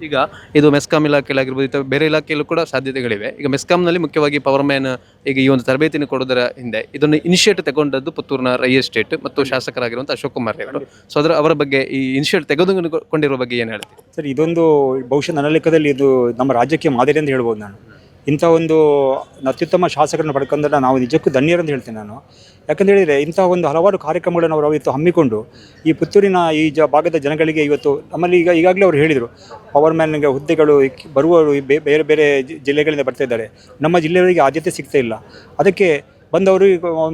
ಈಗ ಇದು ಮೆಸ್ಕಾಂ ಇಲಾಖೆಯಲ್ಲಿ ಆಗಿರ್ಬೋದು, ಅಥವಾ ಬೇರೆ ಇಲಾಖೆಯಲ್ಲೂ ಕೂಡ ಸಾಧ್ಯತೆಗಳಿವೆ. ಈಗ ಮೆಸ್ಕಾಂನಲ್ಲಿ ಮುಖ್ಯವಾಗಿ ಪವರ್ ಮ್ಯಾನ್ ಈಗ ಈ ಒಂದು ತರಬೇತಿನ ಕೊಡೋದರ ಹಿಂದೆ ಇದನ್ನು ಇನಿಷಿಯೇಟ್ ತಗೊಂಡದ್ದು ಪುತ್ತೂರಿನ ರೈ ಎಸ್ಟೇಟ್ ಮತ್ತು ಶಾಸಕರಾಗಿರುವಂಥ ಅಶೋಕ್ ಕುಮಾರ್ ಅವರು. ಸೊ ಅವರ ಬಗ್ಗೆ ಈ ಇನಿಷಿಯೇಟ್ ತೆಗೆದುಕೊಂಡಿರುವ ಬಗ್ಗೆ ಏನು ಹೇಳ್ತೀವಿ ಸರ್? ಇದೊಂದು ಬಹುಶಃ ನನ್ನ ಲೆಕ್ಕದಲ್ಲಿ ಇದು ನಮ್ಮ ರಾಜ್ಯಕ್ಕೆ ಮಾದರಿ ಅಂತ ಹೇಳ್ಬೋದು ನಾನು. ಇಂಥ ಒಂದು ಅತ್ಯುತ್ತಮ ಶಾಸಕರನ್ನು ಪಡ್ಕೊಂಡ್ರೆ ನಾವು ನಿಜಕ್ಕೂ ಧನ್ಯರಂತ ಹೇಳ್ತೇನೆ ನಾನು. ಯಾಕಂತ ಹೇಳಿದರೆ ಇಂಥ ಒಂದು ಹಲವಾರು ಕಾರ್ಯಕ್ರಮಗಳನ್ನು ಅವರು ಇವತ್ತು ಹಮ್ಮಿಕೊಂಡು ಈ ಪುತ್ತೂರಿನ ಈ ಭಾಗದ ಜನಗಳಿಗೆ ಇವತ್ತು ನಮ್ಮಲ್ಲಿ ಈಗಾಗಲೇ ಅವರು ಹೇಳಿದರು ಪವರ್ ಮ್ಯಾನ್ಗೆ ಹುದ್ದೆಗಳು ಬರುವವರು ಬೇರೆ ಬೇರೆ ಜಿಲ್ಲೆಗಳಿಂದ ಬರ್ತಾ ಇದ್ದಾರೆ, ನಮ್ಮ ಜಿಲ್ಲೆಯವರಿಗೆ ಆದ್ಯತೆ ಸಿಗ್ತಾ ಇಲ್ಲ. ಅದಕ್ಕೆ ಬಂದವರು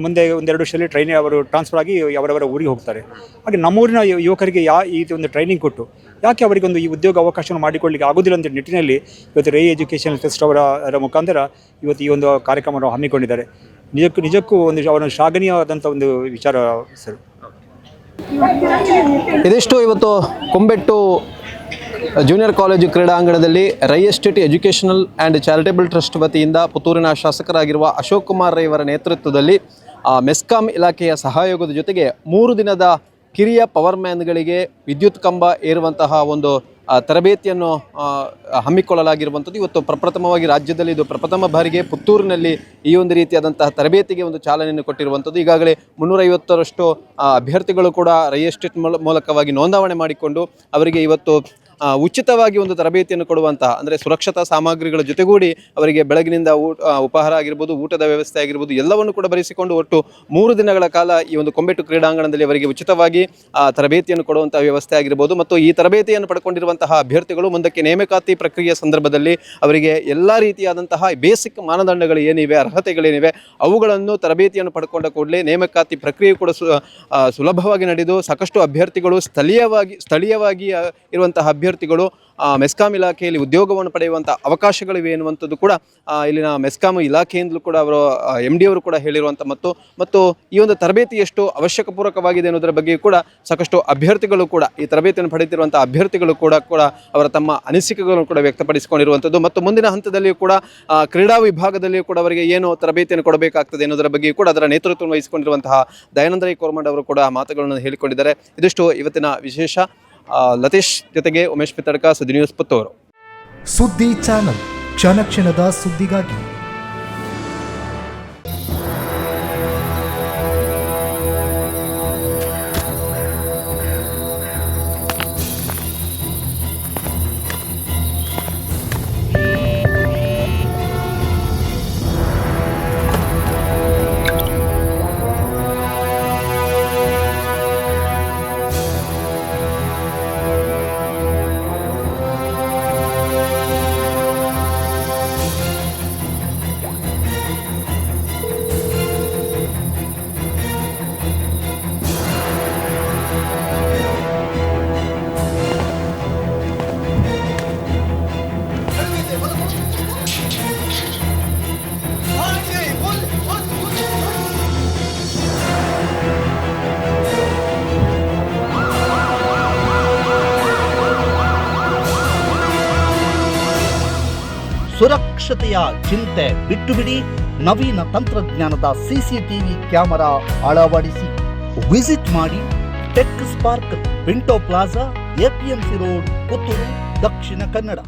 ಮುಂದೆ 1-2 ವರ್ಷದಲ್ಲಿ ಅವರು ಟ್ರಾನ್ಸ್ಫರ್ ಆಗಿ ಅವರವರ ಊರಿಗೆ ಹೋಗ್ತಾರೆ. ಹಾಗೆ ನಮ್ಮೂರಿನ ಯುವಕರಿಗೆ ಈ ಒಂದು ಟ್ರೈನಿಂಗ್ ಕೊಟ್ಟು ಯಾಕೆ ಅವರಿಗೊಂದು ಈ ಉದ್ಯೋಗ ಅವಕಾಶವನ್ನು ಮಾಡಿಕೊಳ್ಳಲಿಕ್ಕೆ ಆಗೋದಿಲ್ಲ ಅಂತ ನಿಟ್ಟಿನಲ್ಲಿ ಇವತ್ತು ರೈ ಎಜುಕೇಷನ್ ಟ್ರಸ್ಟ್ ಅವರ ಮುಖಾಂತರ ಇವತ್ತು ಈ ಒಂದು ಕಾರ್ಯಕ್ರಮವನ್ನು ಹಮ್ಮಿಕೊಂಡಿದ್ದಾರೆ. ನಿಜಕ್ಕೂ ಅವರ ಶ್ಲಾಘನೀಯವಾದಂಥ ಒಂದು ವಿಚಾರ ಸರ್. ಇದಿಷ್ಟು ಇವತ್ತು ಕೊಂಬೆಟ್ಟು ಜೂನಿಯರ್ ಕಾಲೇಜು ಕ್ರೀಡಾಂಗಣದಲ್ಲಿ Rai estate educational and charitable trust ವತಿಯಿಂದ ಪುತ್ತೂರಿನ ಶಾಸಕರಾಗಿರುವ ಅಶೋಕ್ ಕುಮಾರ್ ರೈ ಅವರ ನೇತೃತ್ವದಲ್ಲಿ ಮೆಸ್ಕಾಂ ಇಲಾಖೆಯ ಸಹಯೋಗದ ಜೊತೆಗೆ 3 ದಿನದ ಕಿರಿಯ ಪವರ್ ಮ್ಯಾನ್ಗಳಿಗೆ ವಿದ್ಯುತ್ ಕಂಬ ಏರುವಂತಹ ಒಂದು ತರಬೇತಿಯನ್ನು ಹಮ್ಮಿಕೊಳ್ಳಲಾಗಿರುವಂಥದ್ದು. ಇವತ್ತು ಪ್ರಪ್ರಥಮವಾಗಿ ರಾಜ್ಯದಲ್ಲಿ ಇದು ಪ್ರಪ್ರಥಮ ಬಾರಿಗೆ ಪುತ್ತೂರಿನಲ್ಲಿ ಈ ಒಂದು ರೀತಿಯಾದಂತಹ ತರಬೇತಿಗೆ ಒಂದು ಚಾಲನೆಯನ್ನು ಕೊಟ್ಟಿರುವಂಥದ್ದು. ಈಗಾಗಲೇ 350ರಷ್ಟು ಅಭ್ಯರ್ಥಿಗಳು ಕೂಡ ರೈ ಎಸ್ಟೇಟ್ ಮೂಲಕವಾಗಿ ನೋಂದಾವಣೆ ಮಾಡಿಕೊಂಡು ಅವರಿಗೆ ಇವತ್ತು ಉಚಿತವಾಗಿ ಒಂದು ತರಬೇತಿಯನ್ನು ಕೊಡುವಂತಹ, ಅಂದರೆ ಸುರಕ್ಷತಾ ಸಾಮಗ್ರಿಗಳ ಜೊತೆಗೂಡಿ ಅವರಿಗೆ ಬೆಳಗಿನಿಂದ ಉಪಹಾರ ಆಗಿರ್ಬೋದು, ಊಟದ ವ್ಯವಸ್ಥೆ ಆಗಿರ್ಬೋದು, ಎಲ್ಲವನ್ನು ಕೂಡ ಭರಿಸಿಕೊಂಡು ಒಟ್ಟು 3 ದಿನಗಳ ಕಾಲ ಈ ಒಂದು ಕೊಂಬೆಟ್ಟು ಕ್ರೀಡಾಂಗಣದಲ್ಲಿ ಅವರಿಗೆ ಉಚಿತವಾಗಿ ತರಬೇತಿಯನ್ನು ಕೊಡುವಂತಹ ವ್ಯವಸ್ಥೆ ಆಗಿರ್ಬೋದು. ಮತ್ತು ಈ ತರಬೇತಿಯನ್ನು ಪಡ್ಕೊಂಡಿರುವಂತಹ ಅಭ್ಯರ್ಥಿಗಳು ಮುಂದಕ್ಕೆ ನೇಮಕಾತಿ ಪ್ರಕ್ರಿಯೆ ಸಂದರ್ಭದಲ್ಲಿ ಅವರಿಗೆ ಎಲ್ಲ ರೀತಿಯಾದಂತಹ ಬೇಸಿಕ್ ಮಾನದಂಡಗಳು ಏನಿವೆ, ಅರ್ಹತೆಗಳೇನಿವೆ, ಅವುಗಳನ್ನು ತರಬೇತಿಯನ್ನು ಪಡ್ಕೊಂಡ ಕೂಡಲೇ ನೇಮಕಾತಿ ಪ್ರಕ್ರಿಯೆ ಕೂಡ ಸುಲಭವಾಗಿ ನಡೆದು ಸಾಕಷ್ಟು ಅಭ್ಯರ್ಥಿಗಳು ಸ್ಥಳೀಯವಾಗಿ ಇರುವಂತಹ ಅಭ್ಯರ್ಥಿಗಳು ಮೆಸ್ಕಾಂ ಇಲಾಖೆಯಲ್ಲಿ ಉದ್ಯೋಗವನ್ನು ಪಡೆಯುವಂಥ ಅವಕಾಶಗಳಿವೆ ಎನ್ನುವಂಥದ್ದು ಕೂಡ ಇಲ್ಲಿನ ಮೆಸ್ಕಾಂ ಇಲಾಖೆಯಿಂದಲೂ ಕೂಡ ಅವರು MD ಅವರು ಕೂಡ ಹೇಳಿರುವಂಥ ಮತ್ತು ಈ ಒಂದು ತರಬೇತಿ ಎಷ್ಟು ಅವಶ್ಯಕ ಪೂರಕವಾಗಿದೆ ಅನ್ನೋದರ ಬಗ್ಗೆ ಕೂಡ ಸಾಕಷ್ಟು ಅಭ್ಯರ್ಥಿಗಳು ಕೂಡ ಈ ತರಬೇತಿಯನ್ನು ಪಡೆಯುತ್ತಿರುವಂಥ ಅಭ್ಯರ್ಥಿಗಳು ಕೂಡ ಅವರ ತಮ್ಮ ಅನಿಸಿಕೆಗಳನ್ನು ಕೂಡ ವ್ಯಕ್ತಪಡಿಸಿಕೊಂಡಿರುವಂಥದ್ದು. ಮತ್ತು ಮುಂದಿನ ಹಂತದಲ್ಲಿಯೂ ಕೂಡ ಕ್ರೀಡಾ ವಿಭಾಗದಲ್ಲಿಯೂ ಕೂಡ ಅವರಿಗೆ ಏನು ತರಬೇತಿಯನ್ನು ಕೊಡಬೇಕಾಗ್ತದೆ ಅನ್ನೋದರ ಬಗ್ಗೆ ಕೂಡ ಅದರ ನೇತೃತ್ವವನ್ನು ವಹಿಸಿಕೊಂಡಿರುವಂತಹ ದಯಾನಂದ ರೈ ಕೋರ್ಮಂಡ್ ಅವರು ಕೂಡ ಮಾತುಗಳನ್ನು ಹೇಳಿಕೊಂಡಿದ್ದಾರೆ. ಇದಿಷ್ಟು ಇವತ್ತಿನ ವಿಶೇಷ. ಲತೀಶ್ ಜೊತೆಗೆ ಉಮೇಶ್ ಪಿತ್ತಡ್ಕ, ಸುದ್ದಿ ನ್ಯೂಸ್ ಪುತ್ತೂರು. ಸುದ್ದಿ ಚಾನಲ್, ಕ್ಷಣ ಕ್ಷಣದ ಸುದ್ದಿಗಾಗಿ. ಸುರಕ್ಷತೆಯ ಚಿಂತೆ ಬಿಟ್ಟು ಬಿಡಿ, ನವೀನ ತಂತ್ರಜ್ಞಾನದ CCTV ಕ್ಯಾಮೆರಾ ಅಳವಡಿಸಿ. ವಿಸಿಟ್ ಮಾಡಿ tech spark, Pinto plaza, APMC road, Puttur, Dakshina Kannada.